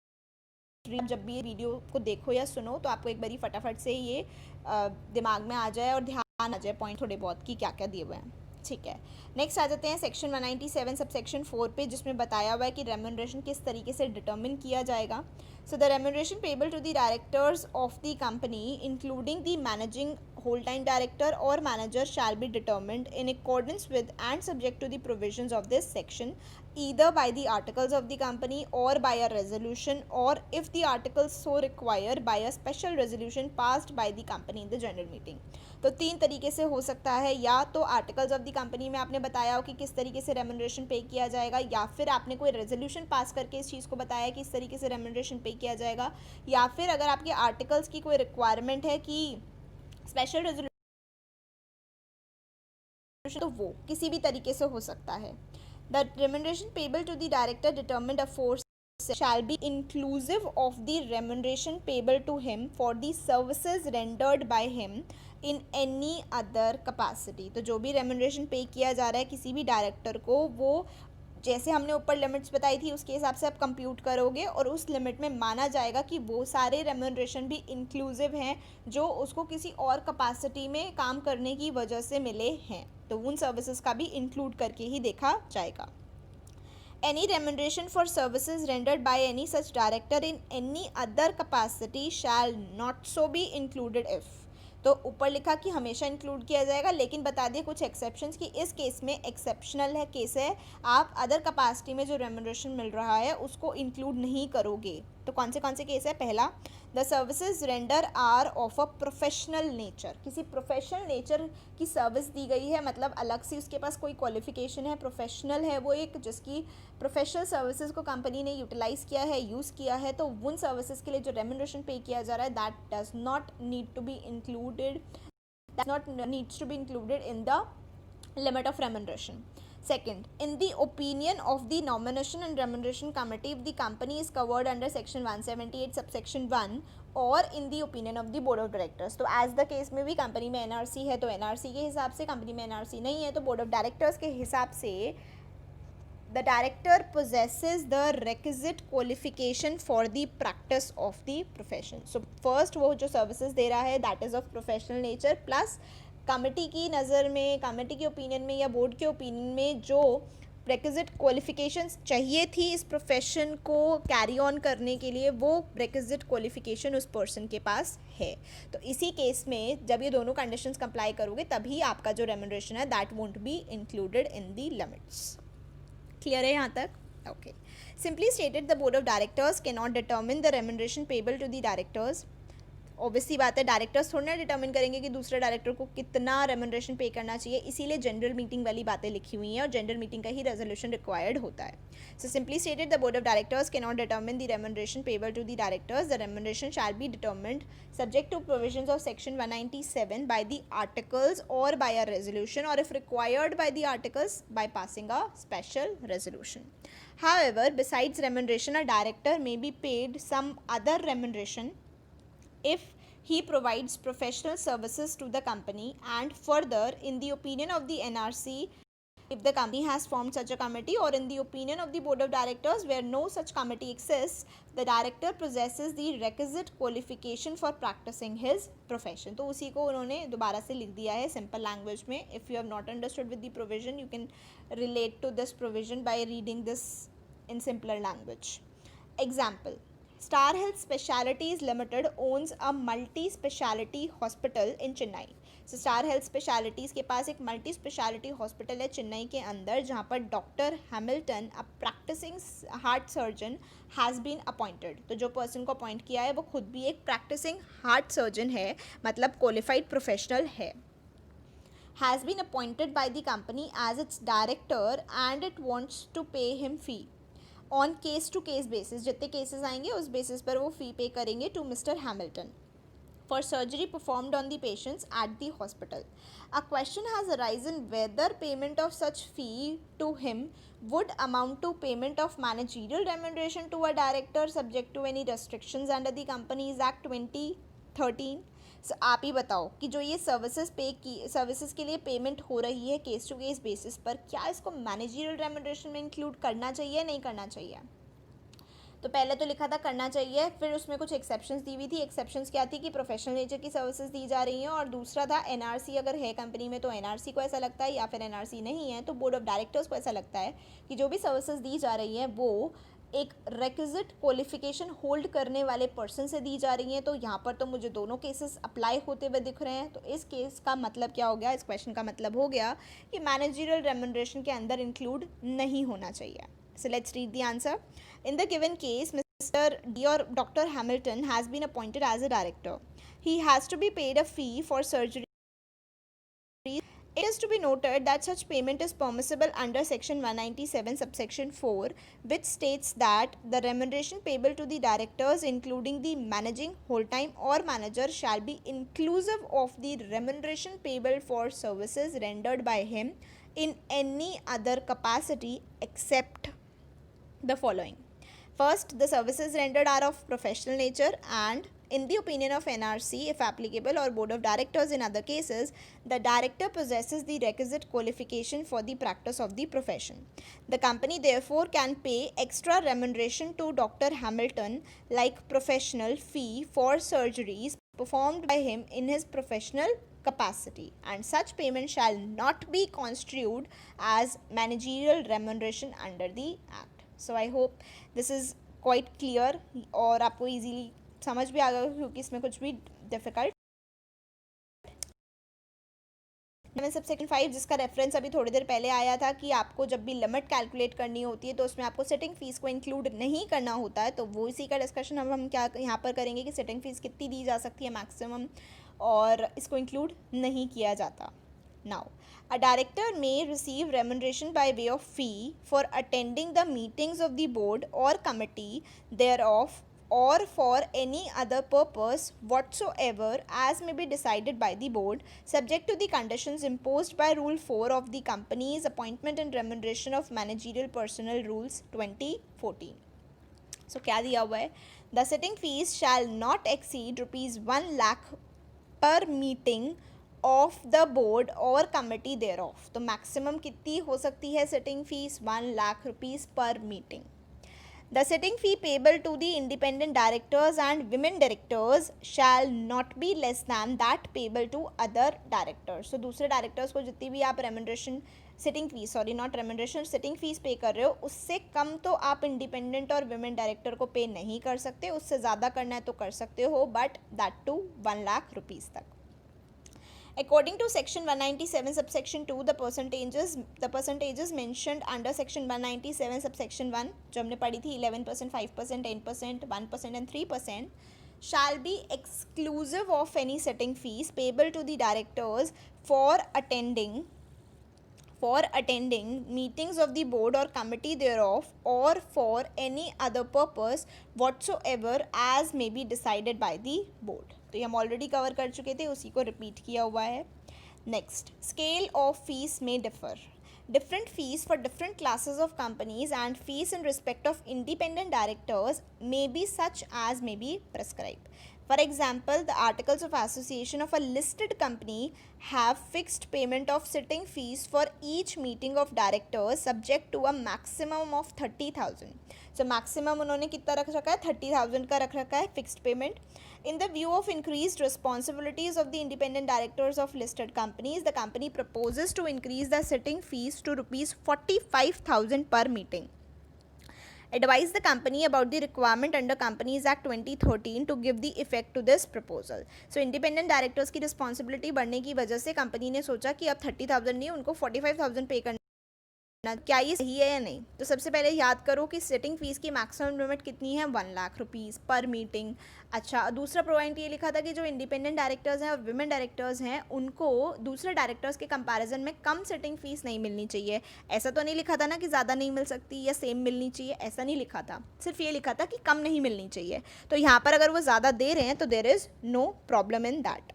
जब भी वीडियो को देखो या सुनो तो आपको एक बारी फटाफट से ये दिमाग में आ जाए और ध्यान आ जाए पॉइंट थोड़े बहुत कि क्या क्या दिए हुए हैं, ठीक है। नेक्स्ट आ जाते हैं सेक्शन 197 सब सेक्शन 4 पे, जिसमें बताया हुआ है कि रेम्यूनरेशन किस तरीके से डिटर्मिन किया जाएगा। So the remuneration payable to the directors of the company including the managing whole time director or manager shall be determined in accordance with and subject to the provisions of this section either by the articles of the company or by a resolution, or if the articles so require by a special resolution passed by the company in the general meeting। तो 3 तरीके से हो सकता है, या तो articles of the company में आपने बताया हो कि किस तरीके से रेम्यूनरेशन पे किया जाएगा, या फिर आपने कोई रेजोल्यूशन पास करके इस चीज़ को बताया कि इस तरीके से रेम्यूनरेशन पे किया जाएगा, या फिर अगर आपके आर्टिकल्स की कोई रिक्वायरमेंट है कि स्पेशल रेजोल्यूशन, तो वो किसी भी तरीके से हो सकता है। The remuneration payable to the director determined a force shall be inclusive of the remuneration payable to him for the services rendered by him in any other capacity. तो जो भी remuneration पे किया जा रहा है किसी भी डायरेक्टर को, वो जैसे हमने ऊपर लिमिट्स बताई थी उसके हिसाब से आप कंप्यूट करोगे और उस लिमिट में माना जाएगा कि वो सारे रेम्यूनरेशन भी इंक्लूसिव हैं जो उसको किसी और कैपेसिटी में काम करने की वजह से मिले हैं, तो उन सर्विसेज का भी इंक्लूड करके ही देखा जाएगा. Any remuneration for services rendered by any such director in any other capacity shall not so be included if. तो ऊपर लिखा कि हमेशा इंक्लूड किया जाएगा, लेकिन बता दिए कुछ एक्सेप्शंस कि इस केस में एक्सेप्शनल है केस है, आप अदर कैपेसिटी में जो रेम्यूनरेशन मिल रहा है उसको इंक्लूड नहीं करोगे. तो कौन से केस है? पहला, the services render are of a professional nature. किसी प्रोफेशनल नेचर की सर्विस दी गई है, मतलब अलग से उसके पास कोई क्वालिफिकेशन है, प्रोफेशनल है वो एक, जिसकी प्रोफेशनल सर्विसेज को कंपनी ने यूटिलाइज़ किया है, यूज़ किया है, तो उन सर्विसेज के लिए जो रेम्यूनरेशन पे किया जा रहा है that does not need to be included, that not needs to be included in the limit of remuneration. Second, in the opinion of the nomination and remuneration committee, if the company is covered under section 178 subsection 1 or in the opinion of the board of directors. तो as the case में भी company में NRC है तो NRC के हिसाब से, company में NRC नहीं है तो बोर्ड ऑफ डायरेक्टर्स के हिसाब से the director possesses the requisite qualification for the practice of the profession. So first वो जो services दे रहा है that is of professional nature, plus committee की नज़र में, कमेटी के ओपिनियन में या बोर्ड के ओपिनियन में जो रिक्विजिट क्वालिफिकेशंस चाहिए थी इस प्रोफेशन को कैरी ऑन करने के लिए, वो रिक्विजिट क्वालिफिकेशन उस पर्सन के पास है. तो इसी केस में जब ये दोनों कंडीशंस कंप्लाई करोगे तभी आपका जो रेम्यूनरेशन है that won't be included in the limits. Clear है यहाँ तक? Okay. Simply stated, the board of directors can not determine the remuneration payable to the directors. Obviously बात है, डायरेक्टर्स थोड़ा ना डिटर्मिन करेंगे कि दूसरे डायरेक्टर को कितना रेम्यूनरेशन पे करना चाहिए, इसीलिए जनरल मीटिंग वाली बातें लिखी हुई हैं और जनरल मीटिंग का ही रेजोल्यूशन रिक्वायर्ड होता है. So simply stated, the board of directors can not determine the remuneration payable to the directors. The remuneration shall be determined subject to provisions of section 197 by the articles और by a resolution, और if required by the articles by passing a special resolution. However, besides remuneration, a director may be paid some other remuneration if he provides professional services to the company, and further, in the opinion of the NRC, if the company has formed such a committee, or in the opinion of the board of directors where no such committee exists, the director possesses the requisite qualification for practicing his profession. तो उसी को उन्होंने दोबारा से लिख दिया है simple language में. If you have not understood with the provision, you can relate to this provision by reading this in simpler language. Example, Star Health Specialities Limited owns a multi-speciality hospital in Chennai. So Star Health Specialities के पास एक multi speciality hospital है चेन्नई के अंदर, जहाँ पर doctor Hamilton, a practising heart surgeon, has been appointed. तो जो person को अपॉइंट किया है वो खुद भी एक प्रैक्टिसिंग हार्ट सर्जन है, मतलब क्वालिफाइड प्रोफेशनल है. Has been appointed by the company as its director and it wants to pay him fee on case to case basis. जितने केसेस आएंगे उस बेसिस पर वो फ़ी पे करेंगे to mister Hamilton for surgery performed on the patients at the hospital. A question has arisen whether payment of such fee to him would amount to payment of managerial remuneration to a director subject to any restrictions under the Companies Act 2013. So, आप ही बताओ कि जो ये services के लिए payment हो रही है केस टू केस बेसिस पर, क्या इसको मैनेजरियल रेम्यूनरेशन में इंक्लूड करना चाहिए नहीं करना चाहिए? तो पहले तो लिखा था करना चाहिए, फिर उसमें कुछ एक्सेप्शंस दी हुई थी. एक्सेप्शंस क्या थी कि प्रोफेशनल नेचर की सर्विसेज दी जा रही हैं, और दूसरा था एनआरसी अगर है कंपनी में तो एनआरसी को ऐसा लगता है, या फिर एनआरसी नहीं है तो बोर्ड ऑफ डायरेक्टर्स को ऐसा लगता है कि जो भी सर्विसेज दी जा रही हैं वो एक रिक्विजिट क्वालिफिकेशन होल्ड करने वाले पर्सन से दी जा रही हैं. तो यहाँ पर तो मुझे दोनों केसेस अप्लाई होते हुए दिख रहे हैं. तो इस केस का मतलब क्या हो गया, इस क्वेश्चन का मतलब हो गया कि मैनेजरियल रेम्यूनरेशन के अंदर इंक्लूड नहीं होना चाहिए. So let's read the answer. In the given case, Mr. D or Dr. Hamilton has been appointed as a director. He has to be paid a fee for surgery. It is to be noted that such payment is permissible under section 197 subsection 4, which states that the remuneration payable to the directors, including the managing, whole-time or manager, shall be inclusive of the remuneration payable for services rendered by him in any other capacity except the following. First, the services rendered are of professional nature and in the opinion of NRC, if applicable, or Board of Directors in other cases, the director possesses the requisite qualification for the practice of the profession. The company therefore can pay extra remuneration to Dr. Hamilton like professional fee for surgeries performed by him in his professional capacity, and such payment shall not be construed as managerial remuneration under the Act. So I hope this is quite clear और आपको easily समझ भी आ गया क्योंकि इसमें कुछ भी difficult sub section 5 जिसका रेफरेंस अभी थोड़ी देर पहले आया था कि आपको जब भी लिमिट कैलकुलेट करनी होती है तो उसमें आपको सिटिंग फीस को इंक्लूड नहीं करना होता है, तो वो इसी का डिस्कशन हम क्या यहाँ पर करेंगे कि सिटिंग फीस कितनी दी जा सकती है मैक्सिमम और इसको इंक्लूड नहीं किया जाता. Now a director may receive remuneration by way of fee for attending the meetings of the board or committee thereof or for any other purpose whatsoever as may be decided by the board subject to the conditions imposed by Rule 4 of the Company's Appointment and Remuneration of Managerial Personnel Rules 2014. So क्या दिया हुआ है? The sitting fees shall not exceed ₹1 lakh per meeting of the board or committee thereof. तो maximum कितनी हो सकती है sitting fees? 1 lakh rupees पर meeting. The sitting fee payable to the independent directors and women directors shall not be less than that payable to other directors. So दूसरे directors को जितनी भी आप remuneration sitting fees sorry not remuneration sitting fees pay कर रहे हो उससे कम तो आप इंडिपेंडेंट और विमेन डायरेक्टर को पे नहीं कर सकते, उससे ज़्यादा करना है तो कर सकते हो but that too 1 lakh rupees तक. According to section 197 subsection 2 the percentages mentioned under section 197 subsection 1 जो हमने पढ़ी थी 11%, 5%, 10%, 1% and 3% shall be exclusive of any sitting fees payable to the directors for attending meetings of the board or committee thereof or for any other purpose whatsoever as may be decided by the board. तो ये हम already cover कर चुके थे, उसी को repeat किया हुआ है. नेक्स्ट, स्केल ऑफ फीस में differ. Different fees for different classes of companies and fees in respect of independent directors may be such as may be prescribed. For example, the Articles of Association of a listed company have fixed payment of sitting fees for each meeting of directors subject to a maximum of 30,000. So maximum उन्होंने कितना रख रखा है? 30,000 का रख रखा है fixed payment. In the view of increased responsibilities of the independent directors of listed companies, the company proposes to increase the sitting fees to ₹45,000 per meeting. Advise the company about the requirement under Companies Act 2013 to give the effect to this proposal. So independent directors की responsibility बढ़ने की वजह से company ने सोचा कि अब 30,000 नहीं उनको 45,000 पे करना. क्या ये सही है या नहीं? तो सबसे पहले याद करो कि सिटिंग फीस की मैक्सिमम लिमिट कितनी है? 1 लाख रुपीज़ पर मीटिंग. अच्छा, दूसरा पॉइंट ये लिखा था कि जो इंडिपेंडेंट डायरेक्टर्स हैं और विमेन डायरेक्टर्स हैं उनको दूसरे डायरेक्टर्स के कंपैरिजन में कम सिटिंग फीस नहीं मिलनी चाहिए. ऐसा तो नहीं लिखा था ना कि ज़्यादा नहीं मिल सकती या सेम मिलनी चाहिए, ऐसा नहीं लिखा था. सिर्फ ये लिखा था कि कम नहीं मिलनी चाहिए. तो यहाँ पर अगर वो ज़्यादा दे रहे हैं तो there is no problem in that.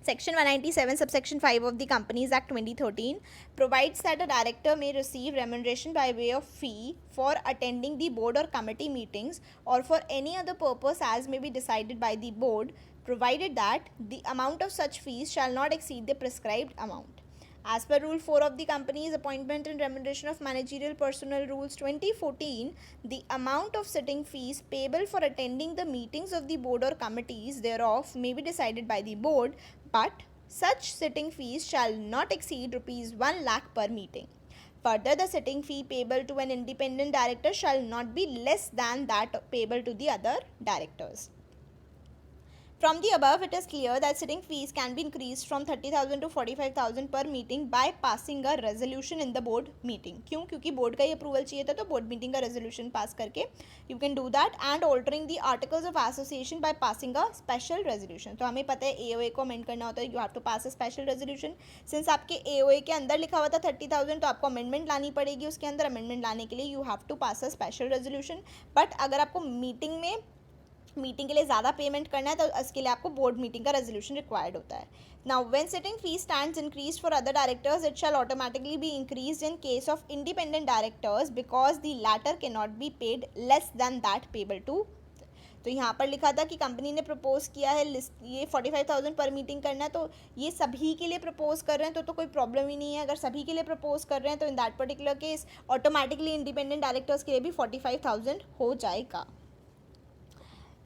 Section 197 subsection 5 of the Companies Act 2013 provides that a director may receive remuneration by way of fee for attending the board or committee meetings or for any other purpose as may be decided by the board, provided that the amount of such fees shall not exceed the prescribed amount. As per Rule 4 of the Company's Appointment and Remuneration of Managerial Personnel Rules 2014, the amount of sitting fees payable for attending the meetings of the board or committees thereof may be decided by the board, but such sitting fees shall not exceed ₹1 lakh per meeting. Further, the sitting fee payable to an independent director shall not be less than that payable to the other directors. From the above, it is clear that sitting fees can be increased from 30,000 to 45,000 per meeting by passing a resolution in the board meeting. क्यों? क्योंकि board का ही approval चाहिए था तो board meeting का resolution pass करके you can do that and altering the articles of association bye passing a special resolution. तो हमें पता है एओए को अमेंड करना होता है, you have to pass a special resolution. Since आपके एओए के अंदर लिखा हुआ था 30,000 तो आपको अमेंडमेंट लानी पड़ेगी. उसके अंदर अमेंडमेंट लाने के लिए you have to pass a special resolution. But अगर आपको मीटिंग में मीटिंग के लिए ज़्यादा पेमेंट करना है तो इसके लिए आपको बोर्ड मीटिंग का रेजोल्यूशन रिक्वायर्ड होता है. Now when sitting fee stands increase for other directors it shall automatically be increase in case of independent directors because the latter can not be paid less than that payable to. तो यहाँ पर लिखा था कि company ने propose किया है list ये 45,000 पर मीटिंग करना है, तो ये सभी के लिए प्रपोज कर रहे हैं तो कोई प्रॉब्लम ही नहीं है. अगर सभी के लिए प्रपोज कर रहे हैं तो in that particular case automatically independent directors के लिए भी 45,000 हो जाएगा.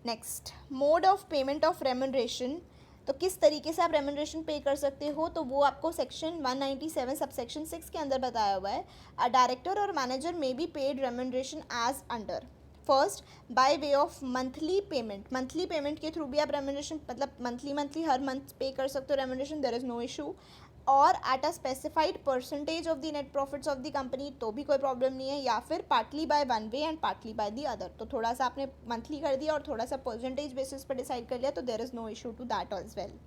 Next, mode of payment of remuneration. तो किस तरीके से आप रेम्यूनरेशन पे कर सकते हो, तो वो आपको सेक्शन 197 सबसेक्शन 6 के अंदर बताया हुआ है. अ डायरेक्टर और manager may be paid remuneration as under. First, by way of monthly payment. Monthly payment के थ्रू भी आप रेम्यूनरेशन मतलब मंथली हर मंथ पे कर सकते हो remuneration, there is no issue. और at a specified percentage of the net profits of the company, तो भी कोई प्रॉब्लम नहीं है. या फिर partly by one way and partly by the other, तो थोड़ा सा आपने मंथली कर दिया और थोड़ा सा परसेंटेज बेसिस पर डिसाइड कर लिया, तो there is no issue to that as well.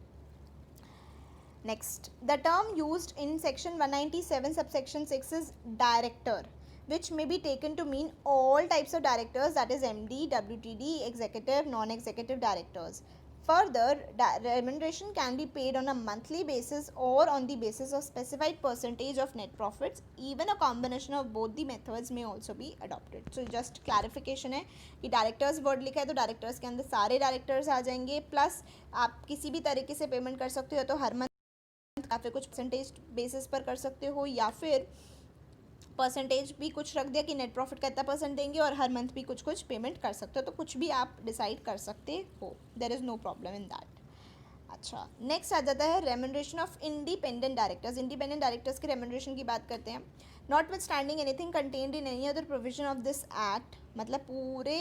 Next, the term used in section 197 subsection 6 is director, which may be taken to mean all types of directors, that is MD, WTD, executive, non-executive directors. Further, remuneration can be paid on a monthly basis or on the basis of specified percentage of net profits. Even a combination of both the methods may also be adopted. So just clarification है कि directors word लिखा है तो directors के अंदर सारे directors आ जाएंगे, plus आप किसी भी तरीके से पेमेंट कर सकते हो, तो हर मंथ या फिर कुछ परसेंटेज बेसिस पर कर सकते हो, या फिर परसेंटेज भी कुछ रख दिया कि नेट प्रॉफिट का इतना परसेंट देंगे और हर मंथ भी कुछ पेमेंट कर सकते हो, तो कुछ भी आप डिसाइड कर सकते हो, there is no problem in that. अच्छा, नेक्स्ट आ जाता है remuneration of independent directors. Independent directors के रेम्यूनरेशन की बात करते हैं. Notwithstanding anything contained in any other provision of this act, मतलब पूरे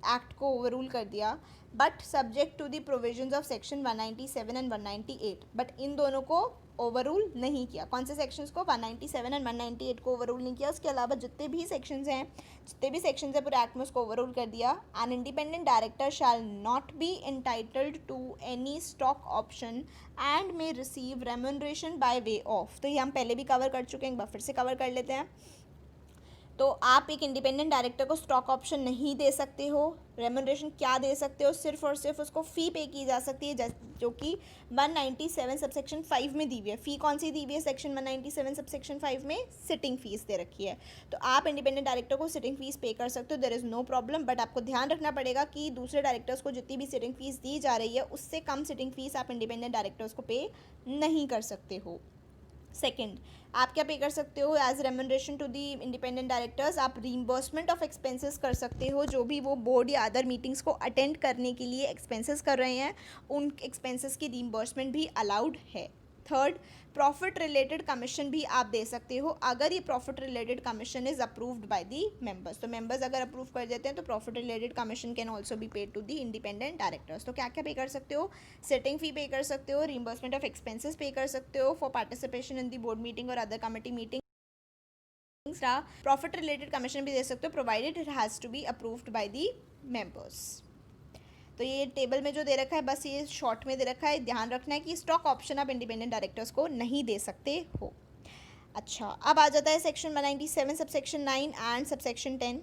एक्ट को ओवररूल कर दिया, but subject to the provisions of section 197 and 198. But इन दोनों को ओवररूल नहीं किया. कौन से सेक्शंस को? 197 एंड 198 को ओवररूल नहीं किया. उसके अलावा जितने भी सेक्शंस हैं पूरे एक्ट में उसको ओवररूल कर दिया. An independent director shall not be entitled to any stock option and may receive remuneration by way of. तो ये हम पहले भी कवर कर चुके हैं, एक बार फिर से कवर कर लेते हैं. तो आप एक इंडिपेंडेंट डायरेक्टर को स्टॉक ऑप्शन नहीं दे सकते हो. रेम्यूनरेशन क्या दे सकते हो? सिर्फ और सिर्फ उसको फ़ी पे की जा सकती है, जो कि 197 सबसेक्शन 5 में दी हुई है. फ़ी कौन सी दी हुई है सेक्शन 197 सबसेक्शन 5 में? सिटिंग फीस दे रखी है. तो आप इंडिपेंडेंट डायरेक्टर को सिटिंग फीस पे कर सकते हो, there is no problem. But आपको ध्यान रखना पड़ेगा कि दूसरे डायरेक्टर्स को जितनी भी सिटिंग फीस दी जा रही है उससे कम सिटिंग फीस आप इंडिपेंडेंट डायरेक्टर्स को पे नहीं कर सकते हो. सेकेंड, आप क्या पे कर सकते हो as remuneration to the independent directors? आप रीइंबर्समेंट ऑफ एक्सपेंसेस कर सकते हो. जो भी वो बोर्ड या अदर मीटिंग्स को अटेंड करने के लिए एक्सपेंसेस कर रहे हैं, उन एक्सपेंसेस की रीइंबर्समेंट भी अलाउड है. थर्ड, प्रॉफिट रिलेटेड कमीशन भी आप दे सकते हो अगर ये profit related commission is approved by the members. तो मेंबर्स अगर अप्रूव कर देते हैं तो profit related commission can also be paid to the independent directors. तो क्या क्या पे कर सकते हो? सेटिंग फी पे कर सकते हो, रीइंबर्समेंट ऑफ एक्सपेंसेस पे कर सकते हो for participation in the board meeting और other committee meeting. Profit related commission भी दे सकते हो provided it has to be approved by the members. तो ये टेबल में जो दे रखा है बस ये शॉर्ट में दे रखा है. ध्यान रखना है कि स्टॉक ऑप्शन आप इंडिपेंडेंट डायरेक्टर्स को नहीं दे सकते हो. अच्छा, अब आ जाता है section 197 subsection 9 and subsection 10.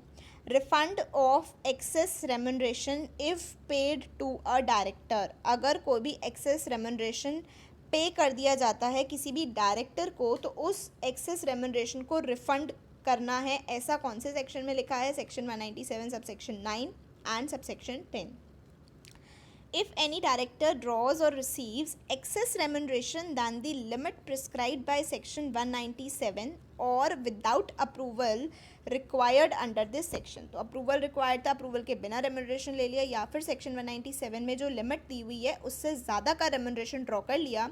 Refund of excess remuneration if paid to a director. अगर कोई भी एक्सेस रेम्यूनरेशन पे कर दिया जाता है किसी भी डायरेक्टर को, तो उस एक्सेस रेम्यूनरेशन को रिफंड करना है. ऐसा कौन से सेक्शन में लिखा है? Section 197 subsection 9 and subsection 10. If any director draws or receives excess remuneration than the limit prescribed by section 197 or without approval required under this section. तो अप्रूवल रिक्वायर्ड था, अप्रूवल के बिना रेम्यूनरेशन ले लिया, या फिर सेक्शन 197 में जो लिमिट दी हुई है उससे ज़्यादा का रेम्यूनरेशन ड्रॉ कर लिया,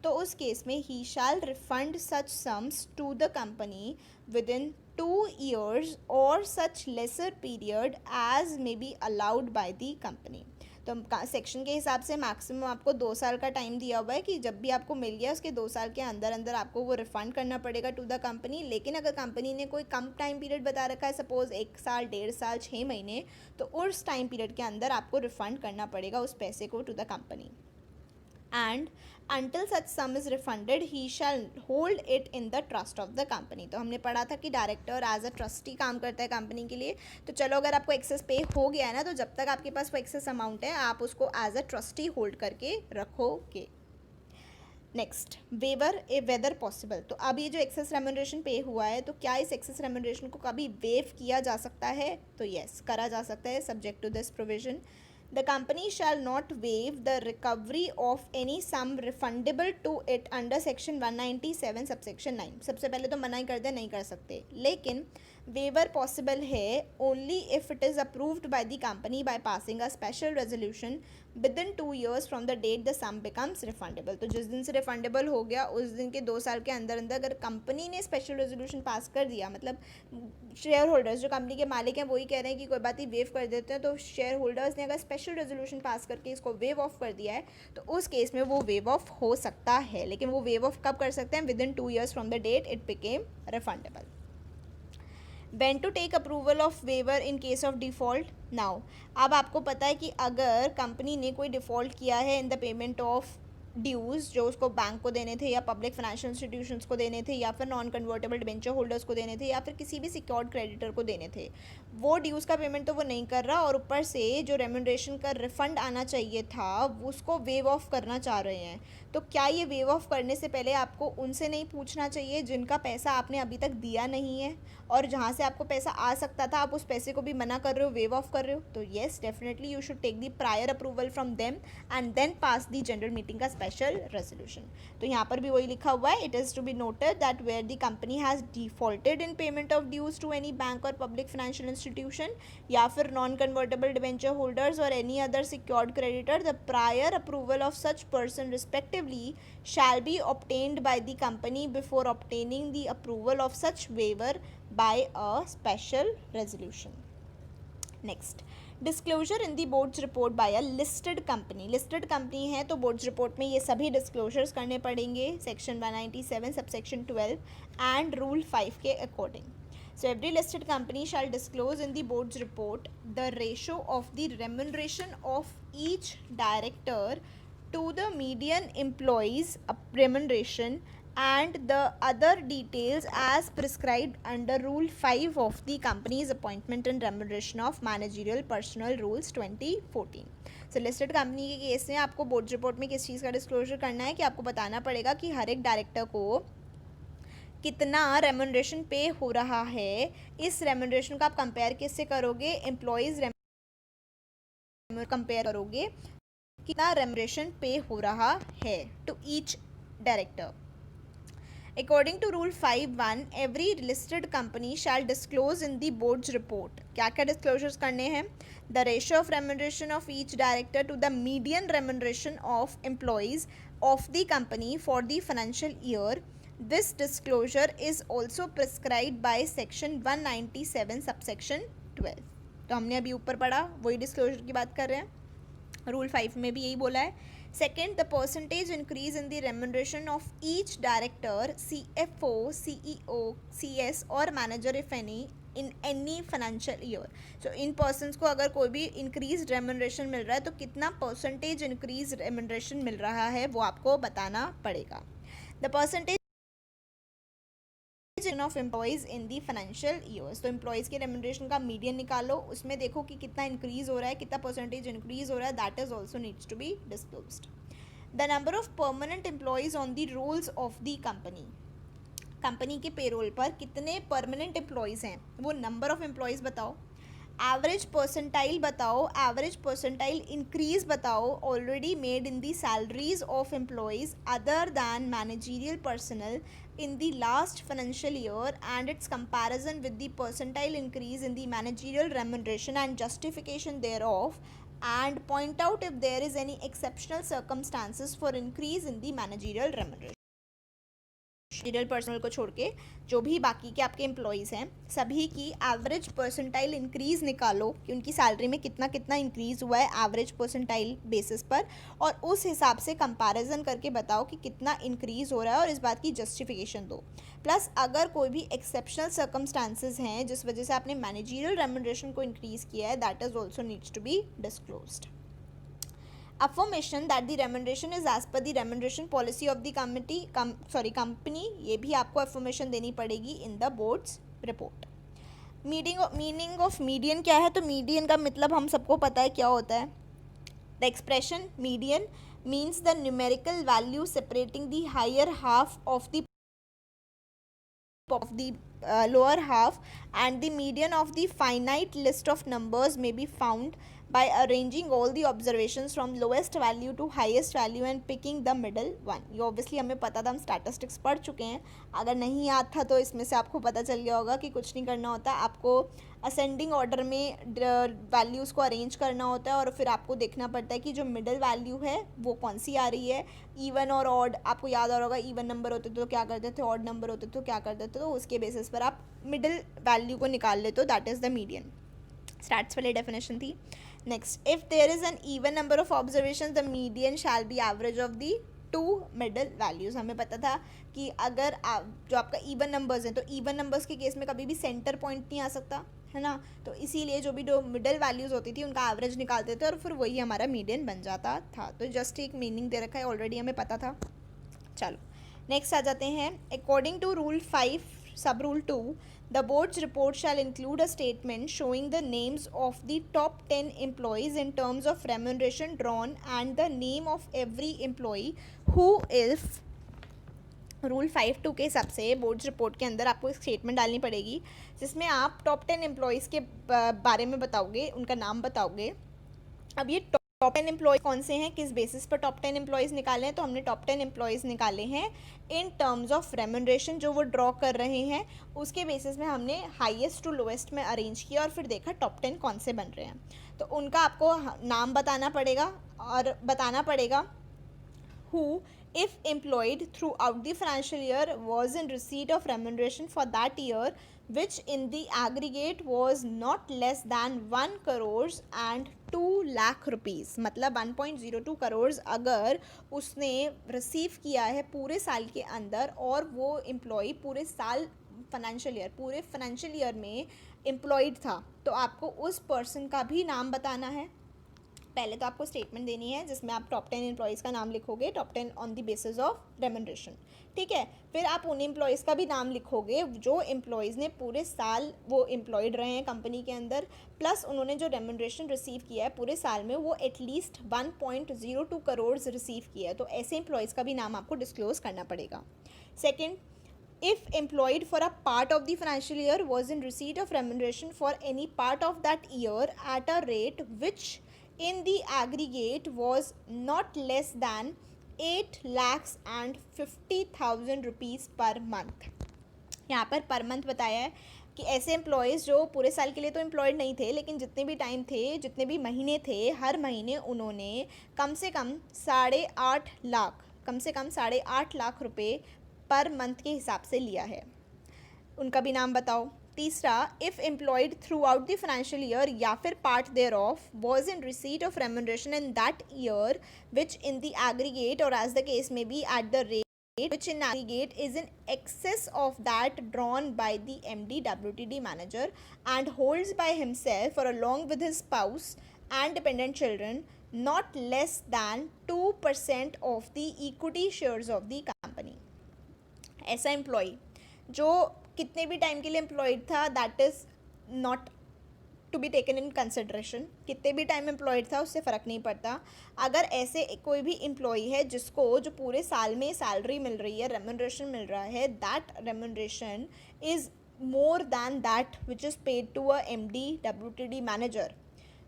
तो उस केस में he shall refund such sums to the company within 2 years और such lesser period as may be allowed by the company. तो सेक्शन के हिसाब से मैक्सिमम आपको 2 साल का टाइम दिया हुआ है कि जब भी आपको मिल गया उसके 2 साल के अंदर अंदर आपको वो रिफ़ंड करना पड़ेगा टू द कंपनी. लेकिन अगर कंपनी ने कोई कम टाइम पीरियड बता रखा है, सपोज 1 साल, 1.5 साल, 6 महीने, तो उस टाइम पीरियड के अंदर आपको रिफ़ंड करना पड़ेगा उस पैसे को to the company. And until such sum is refunded he shall hold it in the trust of the company. तो हमने पढ़ा था कि डायरेक्टर एज अ ट्रस्टी काम करता है कंपनी के लिए. तो चलो अगर आपको एक्सेस पे हो गया है ना, तो जब तक आपके पास वो एक्सेस अमाउंट है आप उसको एज अ ट्रस्टी होल्ड करके रखोगे. नेक्स्ट, वेवर ए वेदर पॉसिबल. तो अब ये जो एक्सेस रेम्यूनरेशन पे हुआ है, तो क्या इस एक्सेस रेम्यूनरेशन को कभी वेव किया जा सकता है? तो येस, करा जा सकता है subject to this provision. The company shall not waive the recovery of any sum refundable to it under section 197 subsection 9. सबसे पहले तो मना ही कर दे, नहीं कर सकते. लेकिन वेवर पॉसिबल है only if it is approved by the company by passing a special resolution within 2 years from the date the sum becomes refundable. तो जिस दिन से रिफंडेबल हो गया उस दिन के 2 साल के अंदर अंदर अगर कंपनी ने स्पेशल रेजोल्यूशन पास कर दिया, मतलब शेयर होल्डर्स जो कंपनी के मालिक हैं वही कह रहे हैं कि कोई बात ही वेव कर देते हैं, तो शेयर होल्डर्स ने अगर स्पेशल रेजोल्यूशन पास करके इसको वेव ऑफ कर दिया है तो उस केस में वो वेव ऑफ हो सकता है. लेकिन वो वेव ऑफ कब कर सकते हैं? Within 2 years from the date it became refundable. When to take approval of waiver in case of default? Now, अब आपको पता है कि अगर कंपनी ने कोई डिफ़ॉल्ट किया है इन द पेमेंट ऑफ ड्यूज़ जो उसको बैंक को देने थे या पब्लिक फाइनेंशियल इंस्टीट्यूशंस को देने थे या फिर नॉन कन्वर्टेबल डिबेंचर होल्डर्स को देने थे या फिर किसी भी सिक्योर्ड क्रेडिटर को देने थे, वो ड्यूज़ का पेमेंट तो वो नहीं कर रहा और ऊपर से जो रेम्यूनरेशन का रिफंड आना चाहिए था उसको वेव ऑफ करना चाह रहे हैं. तो क्या ये वेव ऑफ करने से पहले आपको उनसे नहीं पूछना चाहिए जिनका पैसा आपने अभी तक दिया नहीं है और जहाँ से आपको पैसा आ सकता था आप उस पैसे को भी मना कर रहे हो, वेव ऑफ कर रहे हो? तो yes, definitely you should take the prior approval from them and then pass the general meeting का स्पेशल रेजोल्यूशन. तो यहाँ पर भी वही लिखा हुआ है, it is to be noted that where the company has defaulted in payment of dues to any bank और पब्लिक फाइनेंशियल इंस्टीट्यूशन या फिर नॉन कन्वर्टेबल डिबेंचर होल्डर्स और any other secured creditor, the prior approval of such person respectively shall be obtained by the company before obtaining the approval of such waiver by a special resolution. Next, disclosure in the board's report by a listed company. listed company है तो board's report में ये सभी disclosures करने पड़ेंगे section 197 subsection 12 and rule 5 के according. So every listed company shall disclose in the board's report the ratio of the remuneration of each director to the median employees remuneration and the other details as prescribed under rule 5 of the company's appointment and remuneration of managerial personnel rules 2014. So listed company के case में आपको board report में किस चीज़ का disclosure करना है कि आपको बताना पड़ेगा कि हर एक डायरेक्टर को कितना रेम्यूनरेशन पे हो रहा है. इस रेम्यूनरेशन का आप कंपेयर किससे करोगे? एम्प्लॉयज़ कंपेयर करोगे कितना रेम्यूनरेशन पे हो रहा है to each director. According to rule 5(1) every listed company shall disclose in the board's report. क्या क्या डिस्क्लोजर्स करने हैं? The ratio of remuneration of each director to the median remuneration of employees of the company for the financial year. This disclosure is also prescribed by section 197 subsection 12. तो हमने अभी ऊपर पढ़ा वही डिस्क्लोजर की बात कर रहे हैं. रूल 5 में भी यही बोला है. Second, the percentage increase in the remuneration of each director, CFO, CEO, CS और manager if any in any financial year. So in persons को अगर कोई भी इंक्रीज रेम्यूनरेशन मिल रहा है तो कितना परसेंटेज इंक्रीज रेम्यूनरेशन मिल रहा है वो आपको बताना पड़ेगा. The percentage of employees in the financial years. तो एम्प्लॉयज़ के रेम्यूनरेशन का मीडियन निकालो, उसमें देखो कि कितना इंक्रीज हो रहा है, कितना परसेंटेज इंक्रीज हो रहा है. That is also needs to be disclosed. The number of permanent employees on the rolls of the company. Company के पेरोल पर कितने परमानेंट एम्प्लॉयज़ हैं वो नंबर ऑफ एम्प्लॉयज़ बताओ. एवरेज परसेंटाइल बताओ, एवरेज परसेंटाइल इंक्रीज बताओ already made in the salaries of employees other than managerial personnel in the last financial year and its comparison with the percentile increase in the managerial remuneration and justification thereof, and point out if there is any exceptional circumstances for increase in the managerial remuneration. Managerial personal को छोड़ के जो भी बाकी के आपके employees हैं सभी की एवरेज परसेंटाइल इंक्रीज़ निकालो कि उनकी सैलरी में कितना कितना इंक्रीज़ हुआ है एवरेज परसेंटाइल बेसिस पर, और उस हिसाब से कंपैरिजन करके बताओ कि कितना इंक्रीज़ हो रहा है और इस बात की जस्टिफिकेशन दो. प्लस अगर कोई भी एक्सेप्शनल सर्कमस्टांसेस हैं जिस वजह से आपने मैनेजरियल रेम्यूनरेशन को इंक्रीज़ किया है that is also needs to be disclosed. Affirmation that the remuneration is as per the remuneration policy of the company, ये भी आपको अफर्मेशन देनी पड़ेगी in the board's report. Meaning of median क्या है? तो मीडियन का मतलब हम सबको पता है क्या होता है. The expression median means the numerical value separating the higher half of the lower half, and the median of the finite list of numbers may be found by arranging all the observations from lowest value to highest value and picking the middle one. ये obviously हमें पता था, हम statistics पढ़ चुके हैं. अगर नहीं याद था तो इसमें से आपको पता चल गया होगा कि कुछ नहीं करना होता, आपको असेंडिंग ऑर्डर में वैल्यूज़ को अरेंज करना होता है और फिर आपको देखना पड़ता है कि जो मिडल वैल्यू है वो कौन सी आ रही है, इवन और ऑड. आपको याद आ रहा होगा इवन नंबर होते तो क्या करते थे, ऑड नंबर होते तो क्या करते थे, तो उसके बेसिस पर आप मिडिल वैल्यू को निकाल लेते हो, that is the median. Stats वाली डेफिनेशन थी. Next, if there is an even number of observation the median shall be average of the two middle values. हमें पता था कि अगर जो आपका इवन नंबर्स हैं, तो इवन नंबर्स के केस में कभी भी सेंटर पॉइंट नहीं आ सकता है ना, तो इसीलिए जो भी दो मिडल वैल्यूज़ होती थी उनका एवरेज निकालते थे और फिर वही हमारा मीडियन बन जाता था. तो जस्ट एक मीनिंग दे रखा है, ऑलरेडी हमें पता था. चलो नेक्स्ट आ जाते हैं. अकॉर्डिंग टू रूल 5 सब rule 2, the board's report shall include a statement showing the names of the top 10 employees in terms of remuneration drawn and the name of every employee who is rule 5(2) के हिसाब से boards report के अंदर आपको एक statement डालनी पड़ेगी जिसमें आप टॉप 10 एम्प्लॉयज़ के बारे में बताओगे, उनका नाम बताओगे. अब ये टॉप 10 एम्प्लॉयज़ कौन से हैं, किस बेसिस पर टॉप 10 एम्प्लॉयज़ निकाले हैं, तो हमने टॉप 10 एम्प्लॉयज़ निकाले हैं इन टर्म्स ऑफ रेम्यूनरेशन. जो वो ड्रॉ कर रहे हैं उसके बेसिस में हमने हाईएस्ट टू लोएस्ट में अरेंज किया और फिर देखा टॉप 10 कौन से बन रहे हैं. तो उनका आपको नाम बताना पड़ेगा और बताना पड़ेगा who, if employed throughout the financial year, was in receipt of remuneration for that year which in the aggregate was not less than 1 crores and 2 lakh rupees. मतलब 1.02 करोड़ अगर उसने रिसीव किया है पूरे साल के अंदर और वो एम्प्लॉय पूरे साल पूरे फाइनेंशियल ईयर में एम्प्लॉयड था, तो आपको उस पर्सन का भी नाम बताना है. पहले तो आपको स्टेटमेंट देनी है जिसमें आप टॉप 10 एम्प्लॉयज़ का नाम लिखोगे, top 10 on the basis of remuneration. ठीक है, फिर आप उन एम्प्लॉयज़ का भी नाम लिखोगे जो एम्प्लॉयज़ ने पूरे साल वो एम्प्लॉयड रहे हैं कंपनी के अंदर, प्लस उन्होंने जो रेम्यूनरेशन रिसीव किया है पूरे साल में वो एटलीस्ट 1.02 करोड़ रिसीव किया है. तो ऐसे एम्प्लॉयज़ का भी नाम आपको डिस्क्लोज करना पड़ेगा. Second, if employed for a part of the financial year was in receipt of remuneration for any part of that year at a rate which in the aggregate was not less than 8,50,000 rupees per month. यहाँ पर per month बताया है कि ऐसे employees जो पूरे साल के लिए तो एम्प्लॉयड नहीं थे लेकिन जितने भी टाइम थे, जितने भी महीने थे, हर महीने उन्होंने कम से कम 8.5 लाख रुपए पर मंथ के हिसाब से लिया है. उनका भी नाम बताओ. तीसरा, if employed throughout the financial year या फिर part thereof was in receipt of remuneration in that year which in the aggregate or as the case may be at the rate which in aggregate is in excess of that drawn by the MD WTD manager and holds by himself or along with his spouse and dependent children not less than 2% of the equity shares of the company. ऐसा employee जो कितने भी time के लिए employed था that is not to be taken in consideration. कितने भी time employed था उससे फ़र्क नहीं पड़ता. अगर ऐसे कोई भी एम्प्लॉय है जिसको जो पूरे साल में सैलरी मिल रही है, रेम्यूनरेशन मिल रहा है, that remuneration is more than that which is paid to a MD WTD manager,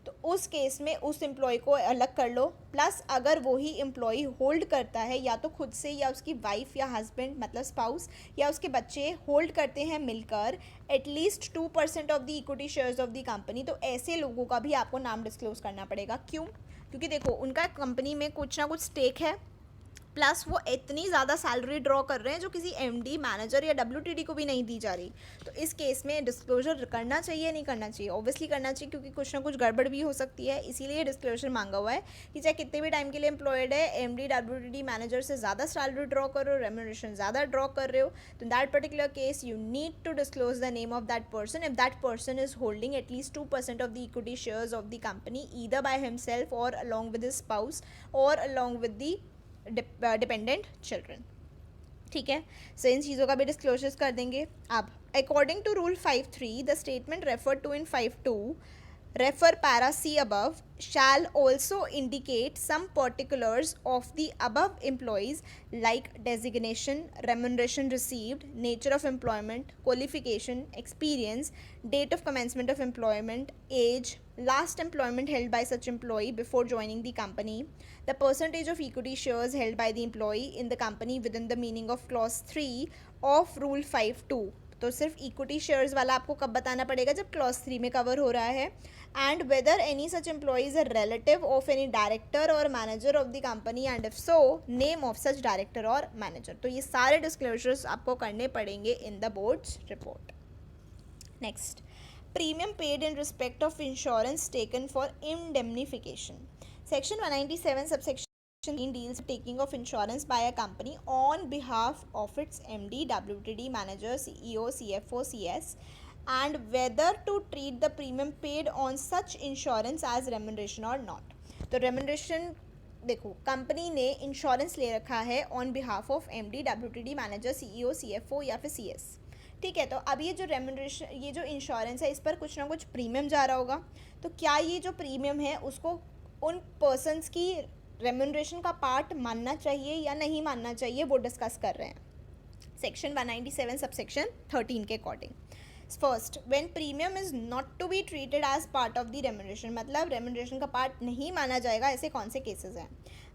तो उस केस में उस एम्प्लॉय को अलग कर लो. प्लस अगर वही एम्प्लॉय होल्ड करता है या तो खुद से या उसकी वाइफ या हस्बैंड मतलब स्पाउस या उसके बच्चे होल्ड करते हैं मिलकर at least 2% of the equity shares of the company, तो ऐसे लोगों का भी आपको नाम डिस्क्लोज करना पड़ेगा. क्यों? क्योंकि देखो उनका कंपनी में कुछ ना कुछ स्टेक है प्लस वो इतनी ज़्यादा सैलरी ड्रॉ कर रहे हैं जो किसी एमडी, मैनेजर या डब्ल्यूटीडी को भी नहीं दी जा रही। तो इस केस में डिस्क्लोजर करना चाहिए नहीं करना चाहिए? ऑब्वियसली करना चाहिए, क्योंकि कुछ ना कुछ गड़बड़ भी हो सकती है, इसीलिए डिस्क्लोजर मांगा हुआ है कि चाहे कितने भी टाइम के लिए एम्प्लॉयड है, एमडी डब्ल्यूटीडी मैनेजर से ज़्यादा सैलरी ड्रॉ कर रहे हो, रेम्यूनरेशन ज़्यादा ड्रॉ कर रहे हो, तो in that particular case you need to disclose the name of that person if that person is holding at least 2% of the equity shares of the company either by himself or along with his spouse or along with the dependent children. ठीक है, सो इन चीज़ों का भी disclosures कर देंगे। अब according to rule 5.3 the statement refer to in 5.2 refer para C above shall also indicate some particulars of the above employees like designation, remuneration received, nature of employment, qualification, experience, date of commencement of employment, age, last employment held by such employee before joining the company, the percentage of equity shares held by the employee in the company within the meaning of clause 3 of rule 5.2। तो सिर्फ equity shares वाला आपको कब बताना पड़ेगा? जब clause 3 में cover हो रहा है। And whether any such employee is a relative of any director और manager of the company and if so name of such director और मैनेजर। तो ये सारे डिस्क्लोजर्स आपको करने पड़ेंगे in the board's report. Next, premium paid in respect of insurance taken for indemnification. Section 197 subsection deals with taking of insurance by a company on behalf of its MD, WTD, manager, CEO, CFO, CS, and whether to treat the premium paid on such insurance as remuneration or not। तो remuneration देखो, company ने insurance ले रखा है on behalf of MD, WTD, manager, CEO, CFO या फिर CS। ठीक है, तो अब ये जो रेम्यूनरेशन, ये जो इंश्योरेंस है, इस पर कुछ ना कुछ प्रीमियम जा रहा होगा। तो क्या ये जो प्रीमियम है उसको उन पर्सनस की रेम्यूनरेशन का पार्ट मानना चाहिए या नहीं मानना चाहिए, वो डिस्कस कर रहे हैं सेक्शन 197 सबसेक्शन 13 के according. First, when premium is not to be treated as part of the remuneration, मतलब रेम्यूनरेशन का पार्ट नहीं माना जाएगा। ऐसे कौन से केसेस हैं?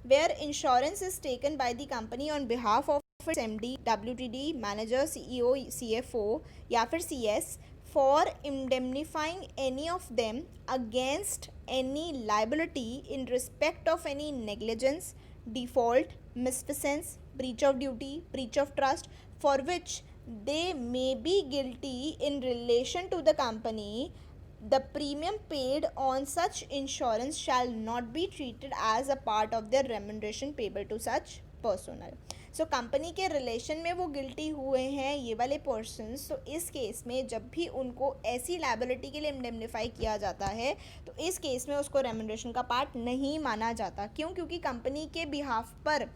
Where insurance is taken by the company on behalf of its MD, WTD, manager, CEO, CFO या फिर CS for indemnifying any of them against any liability in respect of any negligence, default, misfeasance, breach of duty, breach of trust for which they may be guilty in relation to the company, the premium paid on such insurance shall not be treated as a part of their remuneration payable to such personnel। So company के relation में वो guilty हुए हैं ये वाले persons, तो इस case में जब भी उनको ऐसी लायबिलिटी के लिए इंडेमनिफाई किया जाता है तो इस केस में उसको रेम्यूनरेशन का पार्ट नहीं माना जाता। क्यों? क्योंकि कंपनी के बिहाफ पर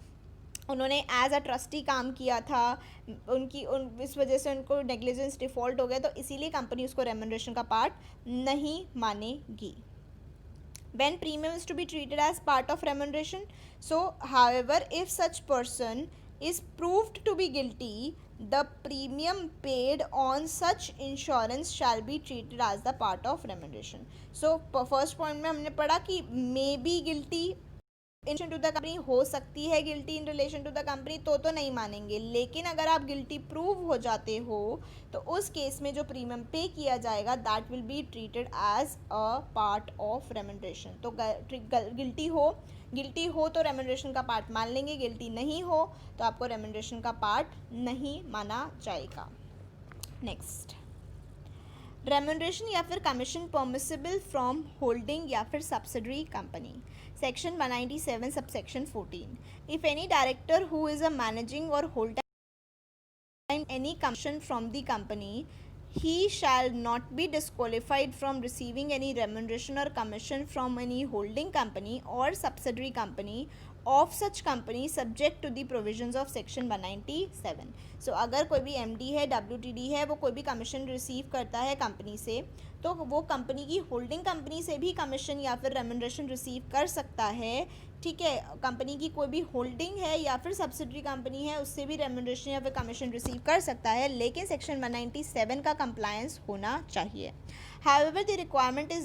उन्होंने एज अ ट्रस्टी काम किया था, इस वजह से उनको नेग्लिजेंस डिफॉल्ट हो गया, तो इसीलिए कंपनी उसको रेम्यूनरेशन का पार्ट नहीं मानेगी। When premium is to be treated as part of remuneration, so however if such person is proved to be guilty, the premium paid on such insurance shall be treated as the part of remuneration। So first point में हमने पढ़ा कि may be guilty in relation to the company, हो सकती है guilty in relation to the company, तो नहीं मानेंगे। लेकिन अगर आप गिल्टी प्रूव हो जाते हो तो उस केस में जो प्रीमियम पे किया जाएगा that will be treated as a part of remuneration. तो गिल्टी हो तो रेम्यूनरेशन का पार्ट मान लेंगे, गिल्टी नहीं हो तो आपको रेम्यूनरेशन का पार्ट नहीं माना जाएगा। नेक्स्ट, रेम्यूनरेशन या फिर कमीशन परमिसिबल फ्रॉम होल्डिंग या फिर subsidiary company. Section 197 subsection 14, if any director who is a managing और hold any commission from the company, he shall not be disqualified from receiving any remuneration or commission from any holding company or subsidiary company of such company subject to the provisions of section 197। so अगर कोई भी MD है, WTD है, वो कोई भी commission receive करता है कंपनी से, तो वो कंपनी की होल्डिंग कंपनी से भी कमीशन या फिर रेम्यूनरेशन रिसीव कर सकता है। ठीक है, कंपनी की कोई भी होल्डिंग है या फिर सब्सिडरी कंपनी है, उससे भी रेम्यूनरेशन या फिर कमीशन रिसीव कर सकता है, लेकिन सेक्शन 197 का कंप्लायंस होना चाहिए। However, the requirement is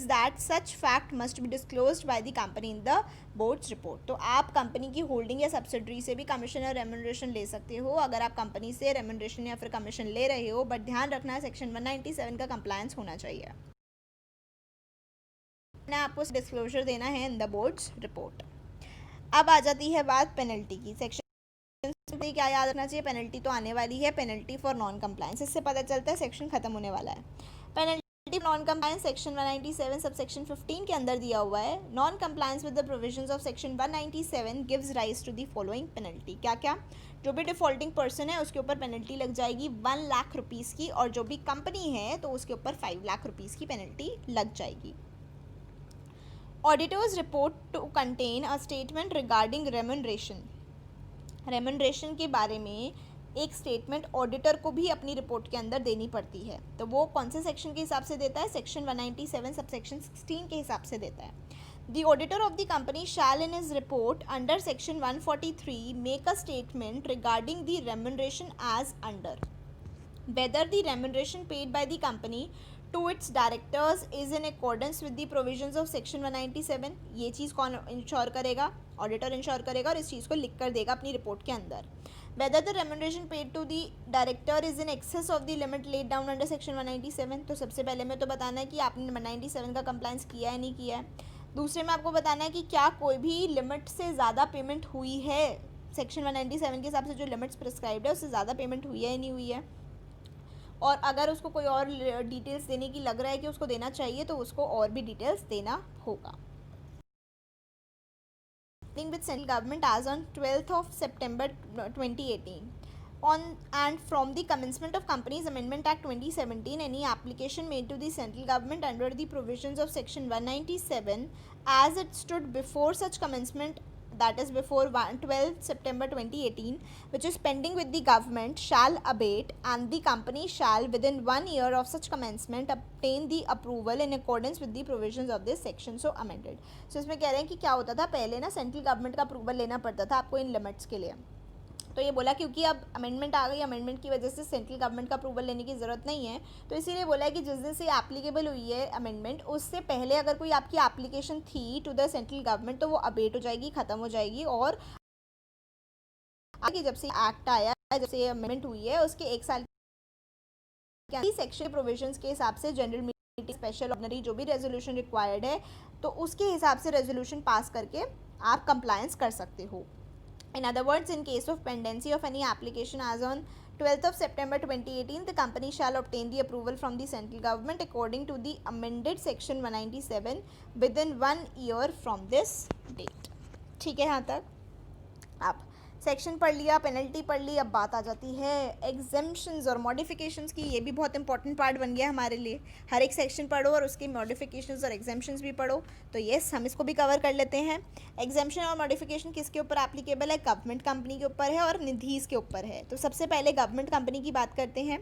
that such fact must be disclosed by the company in the board's report। तो आप कंपनी की होल्डिंग या सब्सिडरी से भी कमीशन या रेम्यूनरेशन ले सकते हो अगर आप कंपनी से रेम्यूनरेशन या फिर कमीशन ले रहे हो, बट ध्यान रखना सेक्शन 197 का कंप्लायंस होना चाहिए। आपको डिस्क्लोजर देना है इन द बोर्ड्स रिपोर्ट। अब आ जाती है बात पेनल्टी की। सेक्शन क्या याद रखना चाहिए, पेनल्टी तो आने वाली है, पेनल्टी फॉर नॉन कंप्लायंस, इससे पता चलता है सेक्शन खत्म होने वाला है। Penalty non compliance section 197 sub section 15 के अंदर दिया हुआ है। Non compliance with the provisions of section 197 gives rise to the following penalty. क्या क्या? जो भी डिफॉल्टिंग पर्सन है उसके ऊपर पेनल्टी लग जाएगी 1 लाख रुपीज़ की, और जो भी कंपनी है तो उसके ऊपर 5 लाख रुपीज़ की पेनल्टी लग जाएगी। Auditors report to contain a statement regarding remuneration. Remuneration के बारे में एक स्टेटमेंट ऑडिटर को भी अपनी रिपोर्ट के अंदर देनी पड़ती है। तो वो कौन से सेक्शन के हिसाब से देता है? सेक्शन 197 सब सेक्शन 16 के हिसाब से देता है। The auditor of the company shall in his report under section 143 make a statement regarding the remuneration as under. Whether the remuneration paid by the company to its directors is in accordance with the provisions of section 197, ये चीज़ कौन ensure करेगा? Auditor ensure करेगा, और इस चीज़ को लिख कर देगा अपनी रिपोर्ट के अंदर। Whether the remuneration paid to the director is in excess of the limit laid down under section 197, तो सबसे पहले में तो बताना है कि आपने 197 का कंप्लायंस किया है नहीं किया है। दूसरे में आपको बताना है कि क्या कोई भी लिमिट से ज़्यादा पेमेंट हुई है, सेक्शन 197 के हिसाब से जो लिमिट्स प्रिस्क्राइब्ड है उससे ज़्यादा पेमेंट हुई है या नहीं हुई है, और अगर उसको कोई और डिटेल्स देने की लग रहा है कि उसको देना चाहिए तो उसको और भी डिटेल्स देना होगा। with central government as on 12th of September 2018 on and from the commencement of Companies Amendment Act 2017, any application made to the central government under the provisions of section 197 as it stood before such commencement, that is before 12th September 2018, which is pending with the government, shall abate, and the company shall within 1 year of such commencement obtain the approval in accordance with the provisions of this section so amended. So इसमें कह रहे हैं कि क्या होता था पहले ना, सेंट्रल गवर्नमेंट का अप्रूवल लेना पड़ता था आपको इन लिमिट्स के लिए। तो ये बोला क्योंकि अब अमेंडमेंट आ गई, अमेंडमेंट की वजह से सेंट्रल गवर्नमेंट का अप्रूवल लेने की ज़रूरत नहीं है, तो इसीलिए बोला है कि जिस दिन से एप्लीकेबल हुई है अमेंडमेंट, उससे पहले अगर कोई आपकी एप्लीकेशन थी टू द सेंट्रल गवर्नमेंट तो वो अबेट हो जाएगी, ख़त्म हो जाएगी, और आगे जब से एक्ट आया, जब से अमेंडमेंट हुई है उसके 1 साल के सेक्शन प्रोविजंस के हिसाब से जनरल मीटिंग, स्पेशल ऑर्डिनरी जो भी रेजोल्यूशन रिक्वायर्ड है तो उसके हिसाब से रेजोल्यूशन पास करके आप कंप्लायंस कर सकते हो। In other words, in case of pendency of any application as on 12th of September 2018, the company shall obtain the approval from the central government according to the amended section 197 within 1 year from this date. ठीक है यहाँ तक? अब section पढ़ लिया, penalty पढ़ ली, अब बात आ जाती है एग्जेम्पशंस और मॉडिफिकेशंस की। ये भी बहुत इंपॉर्टेंट पार्ट बन गया हमारे लिए। हर एक सेक्शन पढ़ो और उसके मॉडिफिकेशंस और एग्जेम्पशंस भी पढ़ो। तो यस, हम इसको भी कवर कर लेते हैं। एग्जेम्पशन और मॉडिफिकेशन किसके ऊपर एप्लीकेबल है? गवर्नमेंट कंपनी के ऊपर है और निधीज के ऊपर है। तो सबसे पहले गवर्नमेंट कंपनी की बात करते हैं।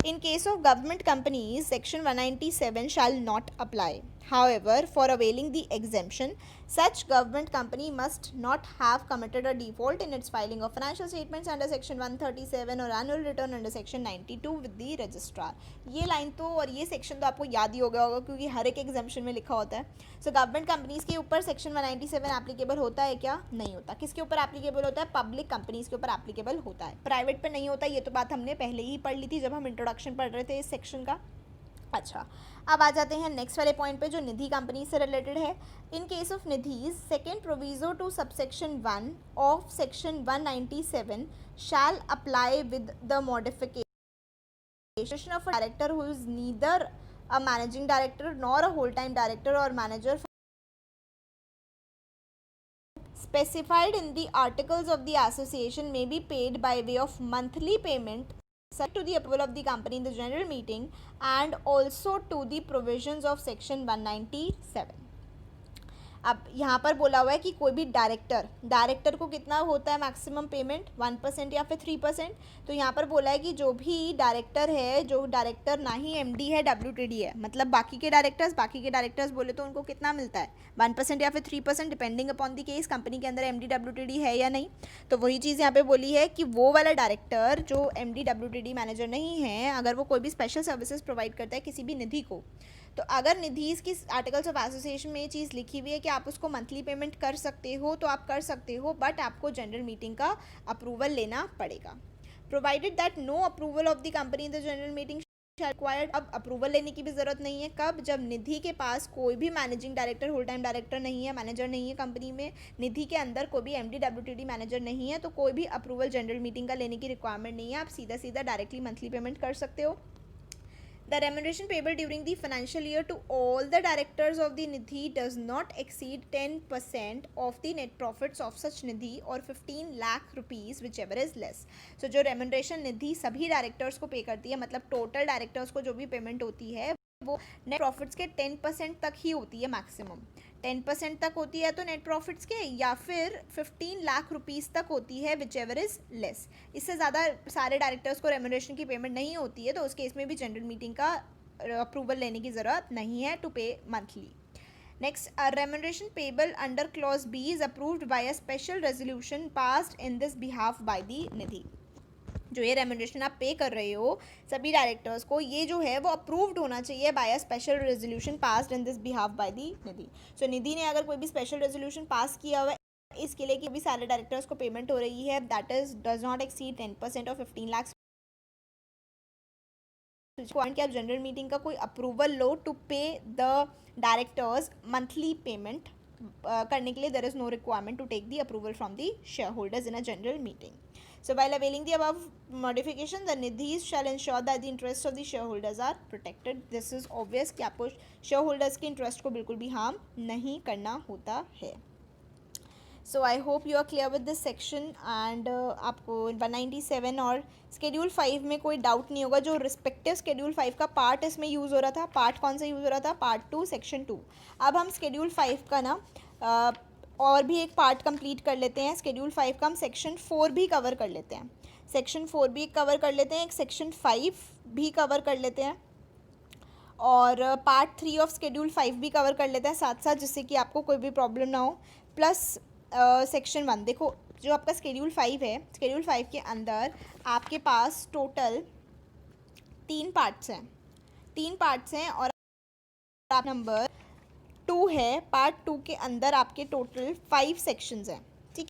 इन case of government companies section 197 shall not apply. However, for availing the exemption, such government company must not have committed a default in its filing of financial statements under section 137 or annual return under section 92 with the registrar. ये line तो और ये section तो आपको याद ही हो गया होगा क्योंकि हर एक एग्जाम्पशन में लिखा होता है। सो गवर्नमेंट कंपनीज के ऊपर सेक्शन 197 एप्लीकेबल होता है क्या? नहीं होता। किसके ऊपर एप्लीकेबल होता है? पब्लिक कंपनीज के ऊपर एप्लीकेबल होता है, प्राइवेट पर नहीं होता। ये तो बात हमने पहले ही पढ़ ली थी जब हम इंट्रोडक्शन पढ़ रहे थे इस सेक्शन का। अच्छा, अब आ जाते हैं नेक्स्ट वाले पॉइंट पे जो निधि कंपनी से रिलेटेड है। In case of Nidhis, second proviso to subsection 1 of section 197 shall apply with the modification of a director who is neither a managing director nor a whole time director और manager specified in the articles of the association may be paid by way of monthly payment subject to the approval of the company in the general meeting and also to the provisions of section 197. अब यहाँ पर बोला हुआ है कि कोई भी director को कितना होता है मैक्सिमम पेमेंट? 1% या फिर 3%। तो यहाँ पर बोला है कि जो भी डायरेक्टर है, जो डायरेक्टर ना ही एमडी है, डब्ल्यूटीडी है, मतलब बाकी के डायरेक्टर्स बोले तो उनको कितना मिलता है? 1% या फिर 3% depending upon the case, company के अंदर एमडी डब्ल्यूटीडी है या नहीं। तो वही चीज़ यहाँ पे बोली है कि वो वाला डायरेक्टर जो एमडी डब्ल्यूटीडी मैनेजर नहीं है, अगर वो कोई भी स्पेशल सर्विसेज प्रोवाइड करता है किसी भी निधि को, तो अगर निधीज की आर्टिकल्स ऑफ एसोसिएशन में ये चीज़ लिखी हुई है कि आप उसको मंथली पेमेंट कर सकते हो तो आप कर सकते हो, बट आपको जनरल मीटिंग का अप्रूवल लेना पड़ेगा। Provided that no approval of the company in the general meeting required. अब अप्रूवल लेने की भी ज़रूरत नहीं है। कब? जब निधि के पास कोई भी managing director, whole time director नहीं है, मैनेजर नहीं है कंपनी में, निधि के अंदर कोई भी एमडी डब्ल्यूटीडी मैनेजर नहीं है, तो कोई भी अप्रूवल जनरल मीटिंग का लेने की रिक्वायरमेंट नहीं है। आप सीधा सीधा डायरेक्टली मंथली पेमेंट कर सकते हो। The remuneration payable during the financial year to all the directors of the Nidhi does not exceed 10% of the net profits of such Nidhi or 15 lakh rupees whichever is less. So जो remuneration निधि सभी directors को पे करती है, मतलब total directors को जो भी पेमेंट होती है वो नेट प्रॉफिट्स के 10% तक ही होती है मैक्सिमम। 10% तक होती है तो नेट प्रॉफिट्स के, या फिर 15 लाख रुपीज़ तक होती है विच एवर इज़ लेस। इससे ज़्यादा सारे डायरेक्टर्स को रेमुनरेशन की पेमेंट नहीं होती है, तो उस केस में भी जनरल मीटिंग का अप्रूवल लेने की ज़रूरत नहीं है टू पे monthly. Next, remuneration payable under clause B is approved by a special resolution passed in this behalf by the निधि। जो ये रेमुनरेशन आप पे कर रहे हो सभी डायरेक्टर्स को, ये जो है वो अप्रूव्ड होना चाहिए by a special resolution passed in this behalf by the Nidhi. So Nidhi ने अगर कोई भी स्पेशल रेजोल्यूशन पास किया हुआ है इसके लिए कि भी सारे डायरेक्टर्स को पेमेंट हो रही है, that is does not exceed 10% of 15 lakh, कि आप जनरल मीटिंग का कोई अप्रूवल लो to pay the directors monthly payment करने के लिए there is no requirement to take the approval from the share holders in a general meeting. So while availing the above modification, the nidhis shall ensure that the interests of the shareholders are protected. This is obvious कि आपको shareholders के interest को बिल्कुल भी harm नहीं करना होता है। So I hope you are clear with this section and आपको 197 और Schedule 5 में कोई डाउट नहीं होगा। जो रिस्पेक्टिव Schedule 5 का पार्ट इसमें यूज़ हो रहा था, पार्ट कौन सा यूज़ हो रहा था? Part 2 section 2। अब हम Schedule 5 का ना और भी एक पार्ट कंप्लीट कर लेते हैं। Schedule 5 का हम सेक्शन 4 भी कवर कर लेते हैं, सेक्शन 4 भी कवर कर लेते हैं, एक सेक्शन 5 भी कवर कर लेते हैं और पार्ट 3 ऑफ Schedule 5 भी कवर कर लेते हैं साथ साथ, जिससे कि आपको कोई भी प्रॉब्लम ना हो। प्लस सेक्शन 1, देखो जो आपका Schedule 5 है, Schedule 5 के अंदर आपके पास टोटल 3 पार्ट्स हैं और आप नंबर 2 है, पार्ट 2 के अंदर आपके टोटल 5 सेक्शंस हैं, ठीक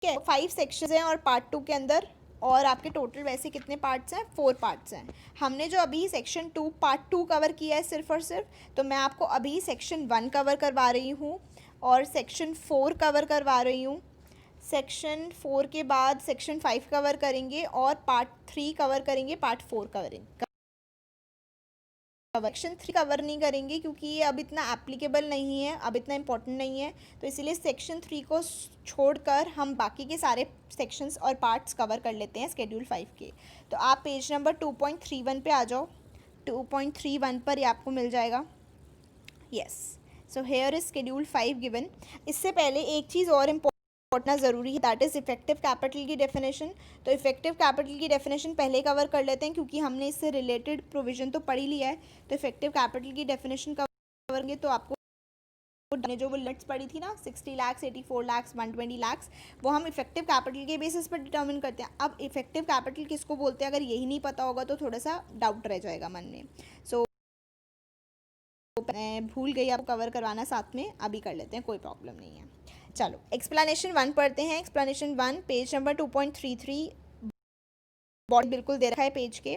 है। 5 सेक्शंस हैं और पार्ट 2 के अंदर, और आपके टोटल वैसे कितने पार्ट्स हैं? 4 पार्ट्स हैं। हमने जो अभी सेक्शन 2 पार्ट 2 कवर किया है सिर्फ और सिर्फ, तो मैं आपको अभी सेक्शन 1 कवर करवा रही हूँ और सेक्शन 4 कवर करवा रही हूँ। सेक्शन 4 के बाद सेक्शन 5 कवर करेंगे और पार्ट 3 कवर करेंगे, पार्ट 4 कवरेंगे। सेक्शन 3 कवर नहीं करेंगे क्योंकि ये अब इतना एप्लीकेबल नहीं है, अब इतना इम्पोर्टेंट नहीं है, तो इसीलिए सेक्शन 3 को छोड़कर हम बाकी के सारे सेक्शंस और पार्ट्स कवर कर लेते हैं Schedule 5 के। तो आप पेज नंबर 2.31 पे आ जाओ, 2.31 पर ये आपको मिल जाएगा। Yes, so here is Schedule 5 given. इससे पहले एक चीज़ और पढ़ना ज़रूरी है, दैट इज़ इफेक्टिव कैपिटल की डेफिनेशन। तो इफेक्टिव कैपिटल की डेफिनेशन पहले कवर कर लेते हैं क्योंकि हमने इससे रिलेटेड प्रोविजन तो पढ़ ही लिया है। तो इफेक्टिव कैपिटल की डेफिनेशन कवर करेंगे तो आपको जो वो लिमिट्स पड़ी थी ना, 60 लाख, 84 लाख, 120 लाख, वो हम इफेक्टिव कैपिटल के बेसिस पर डिटर्मिन करते हैं। अब इफेक्टिव कैपिटल किसको बोलते हैं, अगर यही नहीं पता होगा तो थोड़ा सा डाउट रह जाएगा मन में। सो मैं भूल गई आपको कवर करवाना, साथ में अभी कर लेते हैं, कोई प्रॉब्लम नहीं है। चलो एक्सप्लेनेशन 1 पढ़ते हैं। एक्सप्लेनेशन 1 पेज नंबर 2.33 बॉडी बिल्कुल दे रखा है पेज के,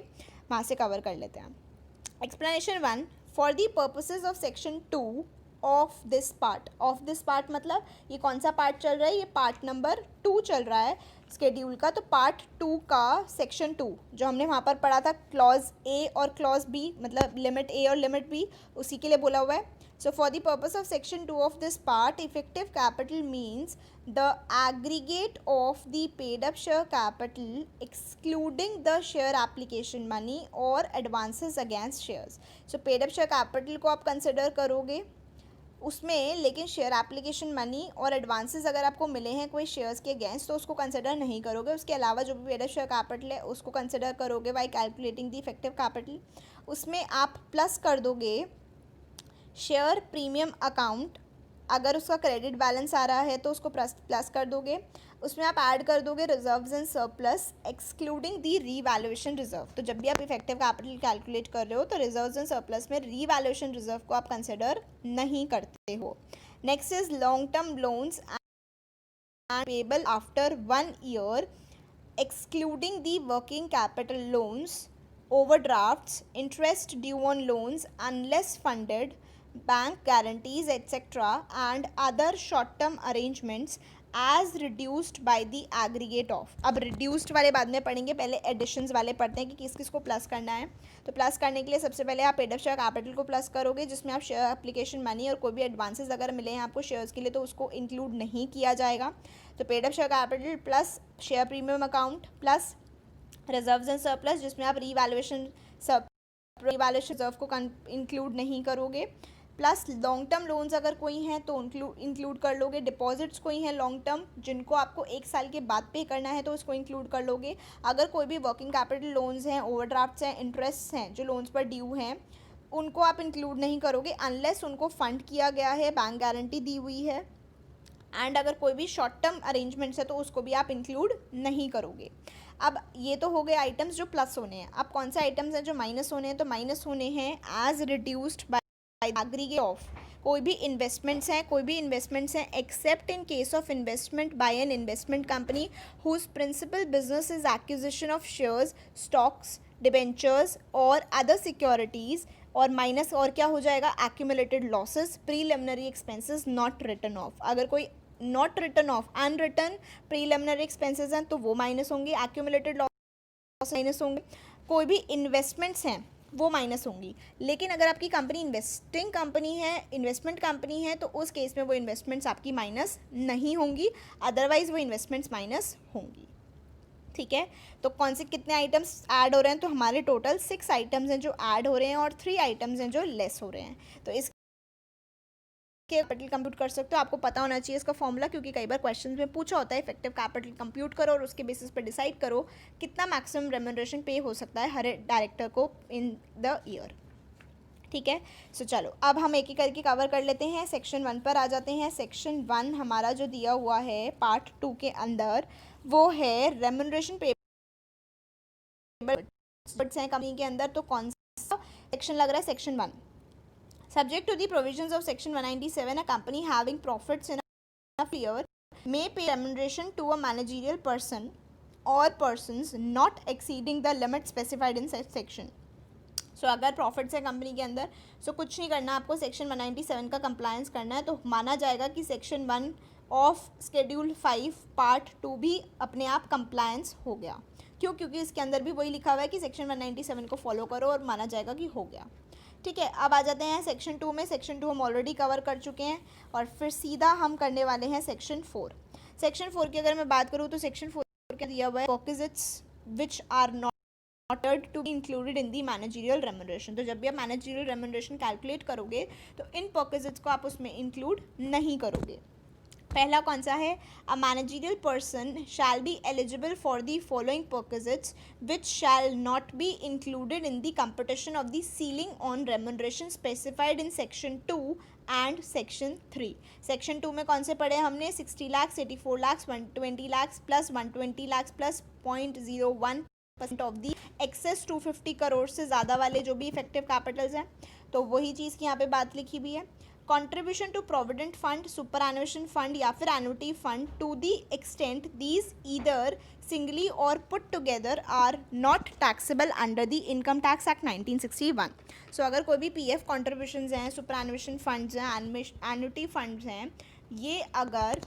वहाँ से कवर कर लेते हैं। Explanation 1, for the purposes of section 2 of this part मतलब ये कौन सा पार्ट चल रहा है? ये पार्ट नंबर 2 चल रहा है स्केड्यूल का। तो पार्ट 2 का सेक्शन 2 जो हमने वहाँ पर पढ़ा था, क्लॉज ए और क्लॉज बी, मतलब लिमिट ए और लिमिट बी, उसी के लिए बोला हुआ है। So for the purpose of section 2 of this part, effective capital means the aggregate of the paid up share capital excluding the share application money or advances against shares. So paid up share capital को आप consider करोगे उसमें, लेकिन share application money और advances अगर आपको मिले हैं कोई शेयर्स के अगेंस्ट तो उसको कंसिडर नहीं करोगे। उसके अलावा जो भी पेड अप शेयर कैपिटल है उसको कंसिडर करोगे bye calculating the effective capital. उसमें आप प्लस कर दोगे शेयर प्रीमियम अकाउंट, अगर उसका क्रेडिट बैलेंस आ रहा है तो उसको प्लस कर दोगे। उसमें आप ऐड कर दोगे reserves and surplus excluding the revaluation reserve. तो जब भी आप इफेक्टिव कैपिटल कैलकुलेट कर रहे हो तो रिजर्व्स एंड सरप्लस में रीवैल्यूएशन रिजर्व को आप कंसिडर नहीं करते हो। Next is long term loans and payable after 1 year excluding the working capital loans overdrafts, interest due on loans unless funded, bank guarantees etc. and other short term arrangements as reduced by the aggregate of. अब reduced वाले बाद में पढ़ेंगे, पहले additions वाले पढ़ते हैं कि किस किस को प्लस करना है. तो प्लस करने के लिए सबसे पहले आप पेड अप शेयर कैपिटल को प्लस करोगे, जिसमें आप शेयर एप्लीकेशन मनी और कोई भी एडवांसेस अगर मिले हैं आपको शेयर्स के लिए तो उसको इंक्लूड नहीं किया जाएगा. तो paid up share capital plus share premium account plus reserves and surplus, जिसमें आप रीवैल्यूएशन रिजर्व को इंक्लूड नहीं करोगे, प्लस लॉन्ग टर्म लोन्स अगर कोई हैं तो इंक्लूड कर लोगे, डिपॉजिट्स कोई हैं लॉन्ग टर्म जिनको आपको 1 साल के बाद पे करना है तो उसको इंक्लूड कर लोगे. अगर कोई भी वर्किंग कैपिटल लोन्स हैं, ओवरड्राफ्ट्स हैं, इंटरेस्ट हैं जो लोन्स पर ड्यू हैं, उनको आप इंक्लूड नहीं करोगे अनलेस उनको फंड किया गया है, बैंक गारंटी दी हुई है. एंड अगर कोई भी शॉर्ट टर्म अरेंजमेंट्स है तो उसको भी आप इंक्लूड नहीं करोगे. अब ये तो हो गए आइटम्स जो प्लस होने हैं. अब कौन से आइटम्स हैं जो माइनस होने हैं? तो माइनस होने हैं as reduced by aggregate of. कोई भी इन्वेस्टमेंट्स हैं except in case of investment by an investment company whose principal business is acquisition of shares, stocks, debentures और अदर सिक्योरिटीज़. और माइनस और क्या हो जाएगा? Accumulated losses, preliminary expenses not written off. अगर कोई not written off, unwritten preliminary expenses हैं तो वो माइनस होंगे, एक्यूमुलेटेड लॉस माइनस होंगे. कोई भी इन्वेस्टमेंट्स हैं वो माइनस होंगी. लेकिन अगर आपकी कंपनी इन्वेस्टिंग कंपनी है, इन्वेस्टमेंट कंपनी है, तो उस केस में वो इन्वेस्टमेंट्स आपकी माइनस नहीं होंगी, अदरवाइज वो इन्वेस्टमेंट्स माइनस होंगी. ठीक है, तो कौन से कितने आइटम्स ऐड हो रहे हैं? तो हमारे टोटल 6 आइटम्स हैं जो ऐड हो रहे हैं और 3 आइटम्स हैं जो लेस हो रहे हैं. तो इस कैपिटल कंप्यूट कर सकते हो. आपको पता होना चाहिए इसका फॉर्मूला, क्योंकि कई बार क्वेश्चन में पूछा होता है. इफेक्टिव कैपिटल कंप्यूट करो और उसके बेसिस पर डिसाइड करो कितना मैक्सिमम रेम्यूनरेशन पे हो सकता है हर डायरेक्टर को इन द ईयर. ठीक है, सो चलो अब हम एक एक करके कवर कर लेते हैं. सेक्शन 1 पर आ जाते हैं. सेक्शन 1 हमारा जो दिया हुआ है पार्ट 2 के अंदर वो है रेम्यूनरेशन पेबल हैं कंपनी के अंदर. तो कौन सा सेक्शन लग रहा है? Section 1. Subject to the provisions of Section 197, a company having profits in a year may pay remuneration to a managerial person or persons not exceeding the limit specified in such section. So अगर profits है company के अंदर, so कुछ नहीं करना, आपको section 197 का compliance करना है. तो माना जाएगा कि सेक्शन 1 ऑफ शेड्यूल 5 पार्ट 2 भी अपने आप कंप्लायंस हो गया. क्यों? क्योंकि इसके अंदर भी वही लिखा हुआ है कि सेक्शन 197 को फॉलो करो और माना जाएगा कि हो गया. ठीक है, अब आ जाते हैं सेक्शन 2 में. सेक्शन 2 हम ऑलरेडी कवर कर चुके हैं और फिर सीधा हम करने वाले हैं सेक्शन 4. सेक्शन 4 की अगर मैं बात करूँ तो सेक्शन 4 क्या दिया हुआ है? Perquisites which are not to be included in the managerial remuneration. तो जब भी आप मैनेजरियल रेम्यूनरेशन कैलकुलेट करोगे तो इन परक्विजिट्स को आप उसमें इंक्लूड नहीं करोगे. पहला कौन सा है? A managerial person shall be eligible for the following perquisites which shall not be included in the competition of the ceiling on remuneration specified in section 2 and section 3. Section 2 में कौन से पढ़े हमने? 60 lakh, 84 lakh, 120 lakh plus 120 lakh plus 0.01% of the excess 250 crore से ज़्यादा वाले जो भी इफेक्टिव कैपिटल्स हैं. तो वही चीज़ की यहाँ पे बात लिखी हुई है. Contribution to provident fund, superannuation fund या फिर annuity fund to the extent these either singly or put together are not taxable under the income tax act 1961. So अगर कोई भी पीएफ कॉन्ट्रीब्यूशंस हैं, सुपर एनुएशन फंड्स हैं, annuity funds हैं, ये अगर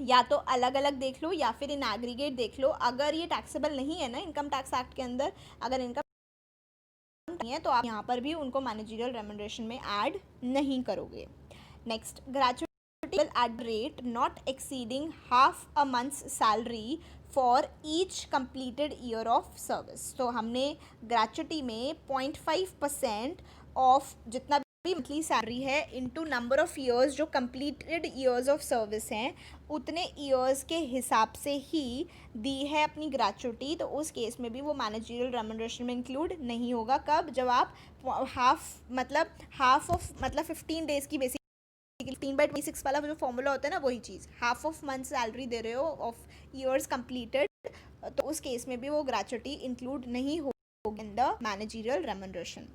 या तो अलग अलग देख लो या फिर इन एग्रीगेट देख लो, अगर ये टैक्सेबल नहीं है ना इनकम टैक्स एक्ट के अंदर, अगर इनकम नहीं है तो आप यहाँ पर भी उनको मैनेजरियल रेम्यूनरेशन में ऐड नहीं करोगे. Next, gratuity at rate not exceeding half a months salary for each completed year of service. तो हमने ग्रेचुइटी में 0.5% ऑफ जितना भी मंथली सैलरी है इनटू नंबर ऑफ ईयर्स जो कंप्लीटेड ईयर्स ऑफ सर्विस हैं उतने ईयर्स के हिसाब से ही दी है अपनी ग्रेचुइटी. तो उस केस में भी वो मैनेजरियल रेम्यूनरेशन में इंक्लूड नहीं होगा. कब? जब आप हाफ ऑफ 15 डेज की बेसिक 15/26 वाला जो फॉर्मूला होता है ना, वही चीज़, हाफ ऑफ मंथ सैलरी दे रहे हो ऑफ ईयर्स कंप्लीटेड, तो उस केस में भी वो ग्रेचुइटी इंक्लूड नहीं होगी in the managerial remuneration.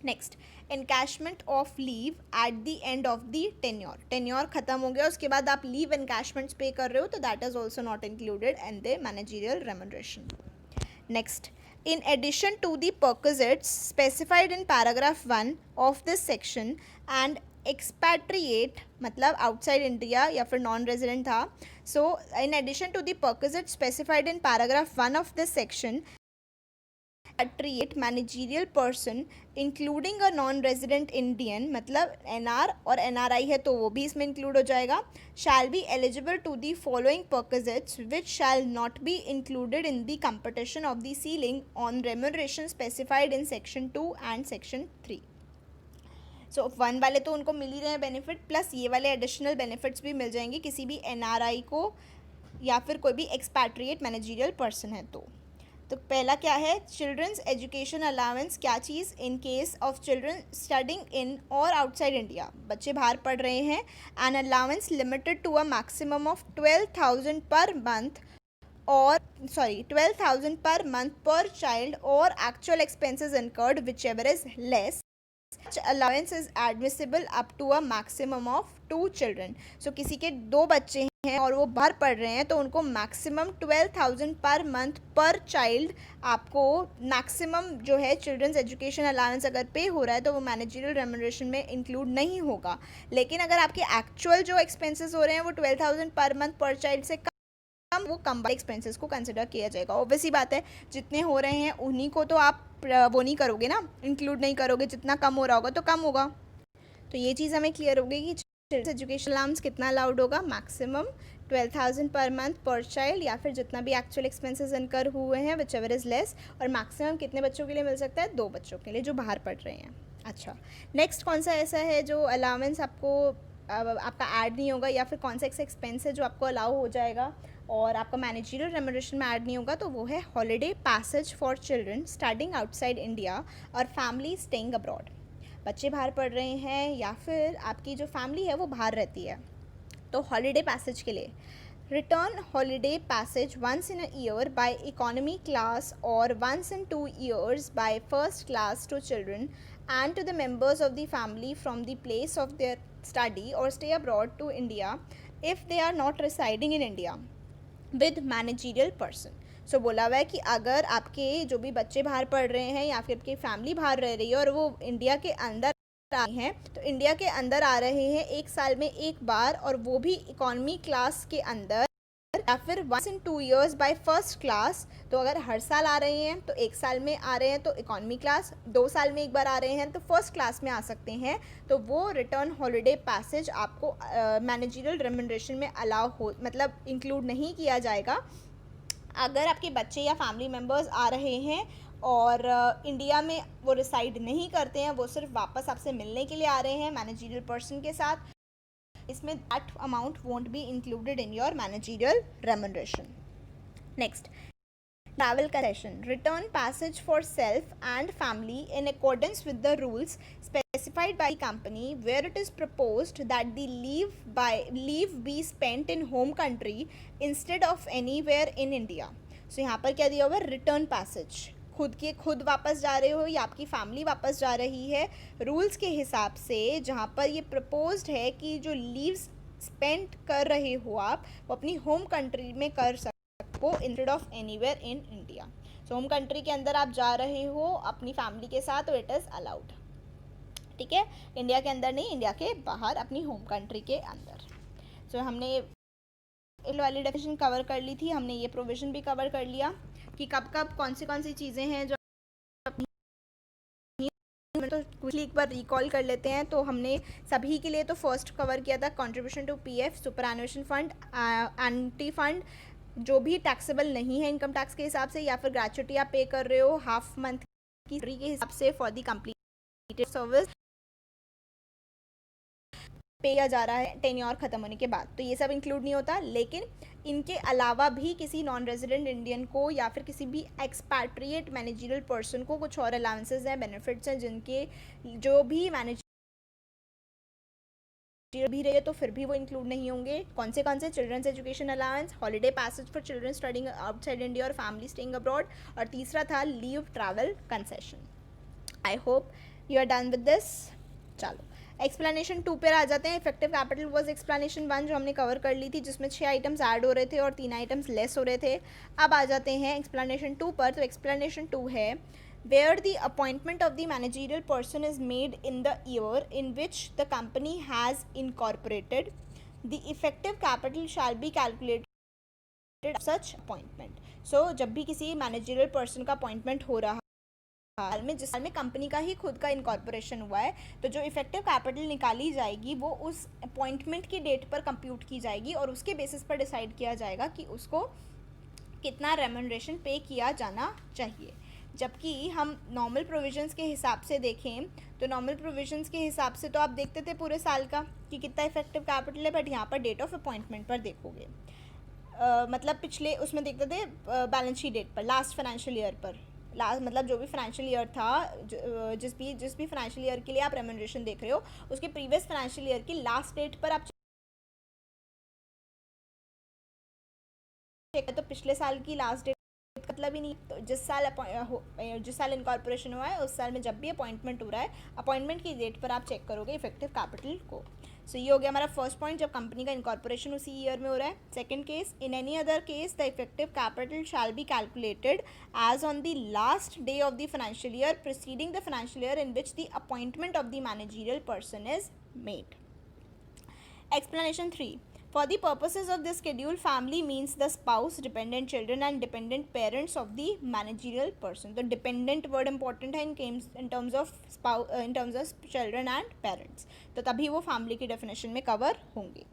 Next, encashment of leave at the end of the tenure. Tenure खत्म हो गया, उसके बाद आप लीव एनकैशमेंट्स पे कर रहे हो तो that is also not included in the managerial remuneration. Next, in addition to the perquisites specified in paragraph 1 of this section and expatriate मतलब outside India या फिर नॉन रेजिडेंट था. So in addition to the perquisites specified in paragraph 1 of this section, expatriate managerial person including a non-resident Indian मतलब NR और NRI है तो वो भी इसमें include हो जाएगा, shall be eligible to the following perquisites which shall not be included in the computation of the ceiling on remuneration specified in section 2 and section 3. सो 1 वाले तो उनको मिल ही रहे हैं बेनिफिट, प्लस ये वाले एडिशनल बेनिफिट्स भी मिल जाएंगे किसी भी NRI को या फिर कोई भी एक्सपैट्रिएट मैनेजरियल पर्सन है तो पहला क्या है, चिल्ड्रंस एजुकेशन अलाउंस. क्या चीज़, in case of children studying in or outside India, बच्चे बाहर पढ़ रहे हैं, an allowance limited to a maximum of 12,000 per month और 12,000 per month per child or actual expenses incurred whichever is less. Allowance is admissible up to a maximum of 2 children. So किसी के 2 बच्चे हैं और वो बाहर पढ़ रहे हैं तो उनको maximum 12,000 per month per child आपको मैक्सिमम जो है चिल्ड्रंस एजुकेशन अलाउंस अगर पे हो रहा है तो वो मैनेजरियल रेम्यूनरेशन में इंक्लूड नहीं होगा. लेकिन अगर आपके एक्चुअल जो एक्सपेंसेस हो रहे हैं वो 12,000 पर मंथ पर चाइल्ड से कम, वो कम्बाइंड एक्सपेंसेस को कंसिडर किया जाएगा. ऑब्वियसली बात है, जितने हो रहे हैं उन्हीं को तो आप वो नहीं करोगे ना, इंक्लूड नहीं करोगे. जितना कम हो रहा होगा तो कम होगा. तो ये चीज़ हमें क्लियर हो गई कि चिल्ड्रंस एजुकेशन अलाउंस कितना अलाउड होगा, maximum 12,000 per month per child या फिर जितना भी एक्चुअल एक्सपेंसेस इनकर हुए हैं विच एवर इज़ लेस. और मैक्सिमम कितने बच्चों के लिए मिल सकता है, 2 बच्चों के लिए जो बाहर पढ़ रहे हैं. अच्छा, नेक्स्ट कौन सा ऐसा है जो अलाउंस आपको आपका ऐड नहीं होगा या फिर कौन सा एक्सपेंस है जो आपको अलाउ हो जाएगा और आपका मैनेजरियल रेम्यूनरेशन में ऐड नहीं होगा, तो वो है holiday passage for children studying outside India और फैमिली स्टेइंग अब्रॉड. बच्चे बाहर पढ़ रहे हैं या फिर आपकी जो फैमिली है वो बाहर रहती है, तो हॉलीडे पैसेज के लिए return holiday passage once in a year by economy class और once in 2 years by first class to children and to the members of the family from the place of their study or stay abroad to India if they are not residing in India with managerial person. So बोला हुआ है कि अगर आपके जो भी बच्चे बाहर पढ़ रहे हैं या फिर आपकी फैमिली बाहर रह रही है और वो इंडिया के अंदर आ रहे हैं, तो इंडिया के अंदर आ रहे हैं 1 साल में 1 बार और वो भी इकोनॉमी क्लास के अंदर या फिर once in 2 years by first class. तो अगर हर साल आ रहे हैं तो 1 साल में आ रहे हैं तो इकोनॉमी क्लास, 2 साल में 1 बार आ रहे हैं तो फर्स्ट क्लास में आ सकते हैं. तो वो रिटर्न हॉलीडे पैसेज आपको मैनेजरियल रेम्यूनरेशन में अलाउ हो मतलब इंक्लूड नहीं किया जाएगा. अगर आपके बच्चे या फैमिली मेम्बर्स आ रहे हैं और इंडिया में वो रिसाइड नहीं करते हैं, वो सिर्फ वापस आपसे मिलने के लिए आ रहे हैं मैनेजरियल पर्सन के साथ, इसमें that amount won't be included in your managerial remuneration. Next, travel concession, return passage for self and family in accordance with the rules specified by the company where it is proposed that the leave be spent in home country instead of anywhere in India. So यहाँ पर क्या दिया हुआ है, return passage, खुद वापस जा रहे हो या आपकी फैमिली वापस जा रही है रूल्स के हिसाब से, जहाँ पर ये प्रपोज्ड है कि जो लीव्स स्पेंड कर रहे हो आप वो अपनी होम कंट्री में कर सकते हो instead of anywhere in India. So home country के अंदर आप जा रहे हो अपनी फैमिली के साथ तो इट इज़ अलाउड. ठीक है, इंडिया के अंदर नहीं, इंडिया के बाहर अपनी होम कंट्री के अंदर. सो हमने इल वाली डेफिनेशन कवर कर ली थी, हमने ये प्रोविज़न भी कवर कर लिया कि कब कौन सी चीज़ें हैं जो तो क्विकली एक बार रिकॉल कर लेते हैं. तो हमने सभी के लिए तो फर्स्ट कवर किया था contribution to PF, superannuation fund, annuity fund जो भी टैक्सेबल नहीं है इनकम टैक्स के हिसाब से, या फिर ग्रेचुटी आप पे कर रहे हो हाफ मंथ की के हिसाब से फॉर दी कंप्लीटेड सर्विस पे किया जा रहा है टेन्योर ख़त्म होने के बाद, तो ये सब इंक्लूड नहीं होता. लेकिन इनके अलावा भी किसी नॉन रेजिडेंट इंडियन को या फिर किसी भी एक्सपैट्रिएट मैनेजरियल पर्सन को कुछ और अलाउंसेस हैं, बेनिफिट्स हैं जिनके जो भी मैनेज भी रहे तो फिर भी वो इंक्लूड नहीं होंगे. कौन से children's education allowance, holiday passage for children studying outside India और फैमिली स्टेइंग अब्रॉड, और तीसरा था leave travel concession. I hope you are done with this. चलो एक्सप्लेनेशन 2 पर आ जाते हैं. इफेक्टिव कैपिटल वाज एक्सप्लेनेशन 1 जो हमने कवर कर ली थी, जिसमें 6 आइटम्स ऐड हो रहे थे और 3 आइटम्स लेस हो रहे थे. अब आ जाते हैं एक्सप्लेनेशन 2 पर. तो एक्सप्लेनेशन 2 है where the appointment of the managerial person is made in the year in which the company has incorporated, the effective capital shall be calculated such appointment. So जब भी किसी मैनेजरियल पर्सन का appointment हो रहा साल में, जिस साल में कंपनी का ही खुद का इनकॉर्पोरेशन हुआ है, तो जो इफेक्टिव कैपिटल निकाली जाएगी वो उस अपॉइंटमेंट की डेट पर कंप्यूट की जाएगी और उसके बेसिस पर डिसाइड किया जाएगा कि उसको कितना रेम्यूनरेशन पे किया जाना चाहिए. जबकि हम नॉर्मल प्रोविजंस के हिसाब से देखें तो नॉर्मल प्रोविजंस के हिसाब से तो आप देखते थे पूरे साल का कि कितना इफेक्टिव कैपिटल है, बट यहाँ पर डेट ऑफ अपॉइंटमेंट पर देखोगे. मतलब पिछले उसमें देखते थे बैलेंस शीट डेट पर, लास्ट फाइनेंशियल ईयर पर, लास्ट मतलब जो भी फाइनेंशियल ईयर था, जिस भी फाइनेंशियल ईयर के लिए आप रेम्यूनरेशन देख रहे हो उसके प्रीवियस फाइनेंशियल ईयर की लास्ट डेट पर आप तो पिछले साल की लास्ट डेट मतलब ही नहीं. तो जिस साल इनकॉर्पोरेशन हुआ है उस साल में जब भी अपॉइंटमेंट हो रहा है, अपॉइंटमेंट की डेट पर आप चेक करोगे इफेक्टिव कैपिटल को. सो ये हो गया हमारा फर्स्ट पॉइंट, जब कंपनी का इनकॉर्पोरेशन उसी ईयर में हो रहा है. Second case, in any other case the effective capital shall be calculated as on the last day of the financial year preceding the financial year in which the appointment of the managerial person is made. Explanation 3. For the purposes of this schedule, family means the spouse, dependent children and dependent parents of the managerial person. तो dependent word important है in terms of spouse, in terms of children and parents. तो तभी वो family की definition में cover होंगे.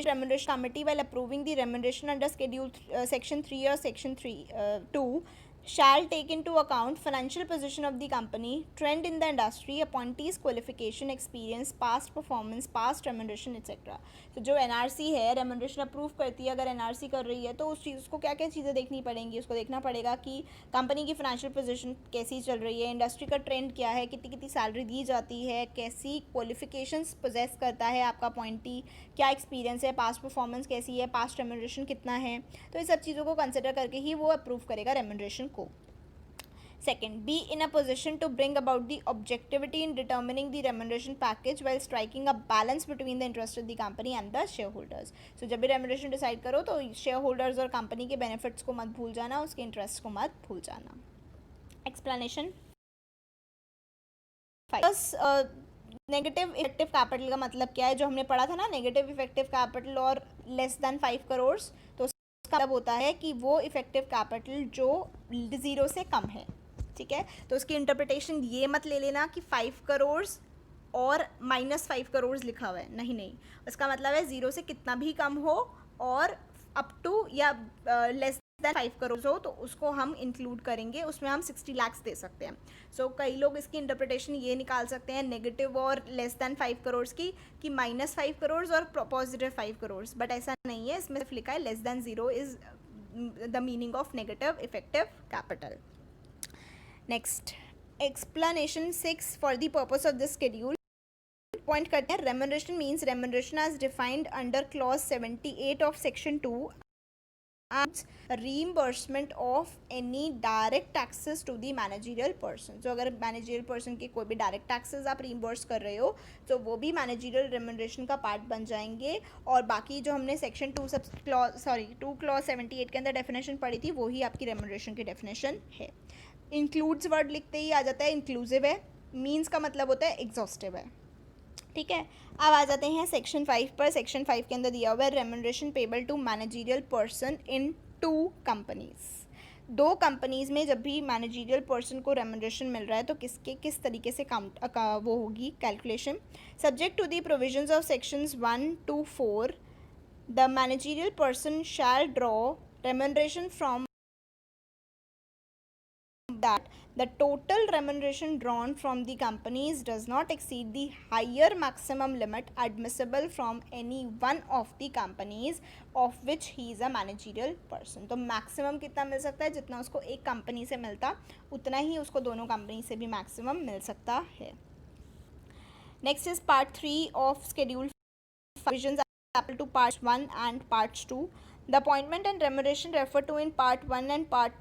Remuneration committee while approving the remuneration under schedule section 3 or section 2 shall take into account financial position of the company, trend in the industry, appointees qualification, experience, past performance, past remuneration etc. तो जो NRC है remuneration approve करती है, अगर NRC कर रही है तो उस चीज़ को क्या क्या चीज़ें देखनी पड़ेंगी. उसको देखना पड़ेगा कि कंपनी की फाइनेंशियल पोजीशन कैसी चल रही है, इंडस्ट्री का ट्रेंड क्या है, कितनी कितनी सैलरी दी जाती है, कैसी क्वालिफिकेशंस पोजेस करता है आपका अपॉइंटी, क्या एक्सपीरियंस है, पास्ट परफॉर्मेंस कैसी है, पास्ट रेमुनरेशन कितना है. तो ये सब चीज़ों को कंसिडर करके ही वो अप्रूव करेगा रेमुनरेशन को. Second, be in a position to bring about the objectivity in determining the remuneration package while striking a balance between the interest of the company and the shareholders. So जब भी remuneration decide करो तो shareholders और company के benefits को मत भूल जाना, उसके interest को मत भूल जाना. Explanation. नेगेटिव इफेक्टिव कैपिटल का मतलब क्या है, जो हमने पढ़ा था ना, नेगेटिव इफेक्टिव कैपिटल और लेस देन 5 करोड़, तो उसका मतलब होता है कि वो इफेक्टिव कैपिटल जो 0 से कम है. ठीक है, तो उसकी इंटरप्रिटेशन ये मत ले लेना कि 5 करोड़ और -5 करोड़ लिखा हुआ है, नहीं नहीं, उसका मतलब है 0 से कितना भी कम हो और अप टू या लेस देन 5 करोड़ हो तो उसको हम इंक्लूड करेंगे, उसमें हम 60 लाख दे सकते हैं. सो कई लोग इसकी इंटरप्रिटेशन ये निकाल सकते हैं नेगेटिव और लेस देन 5 करोड़ की कि -5 करोड़ और पॉजिटिव 5 करोड़, बट ऐसा नहीं है. इसमें सिर्फ लिखा है less than 0 is the meaning of negative effective capital. Next, explanation 6 for the purpose of this schedule point करते हैं. Remuneration means remuneration as defined under clause 78 of section 2 and reimbursement of any direct taxes to the managerial person. So अगर managerial person के कोई भी direct taxes आप reimburse कर रहे हो तो वो भी managerial remuneration का पार्ट बन जाएंगे. और बाकी जो हमने सेक्शन 2 2 क्लॉज 78 के अंदर डेफिनेशन पढ़ी थी वही आपकी रेमुनरेशन की डेफिनेशन है. इंक्लूड्स वर्ड लिखते ही आ जाता है इंक्लूसिव है, मीन्स का मतलब होता है एग्जॉस्टिव है. ठीक है, अब आ जाते हैं सेक्शन 5 पर. सेक्शन 5 के अंदर दिया हुआ है remuneration payable to managerial person in 2 companies. 2 companies में जब भी मैनेजरियल पर्सन को रेमुनरेशन मिल रहा है तो किस तरीके से वो होगी calculation. Subject to the provisions of sections 1 to 4 the managerial person shall draw remuneration from that the total remuneration drawn from the companies does not exceed the higher maximum limit admissible from any one of the companies of which he is a managerial person. तो maximum कितना मिल सकता है, जितना उसको एक company से मिलता उतना ही उसको दोनों कंपनी से भी maximum मिल सकता है. Next is part 3 of schedule provisions applicable to parts 1 and parts 2. The appointment and remuneration referred to in part 1 and part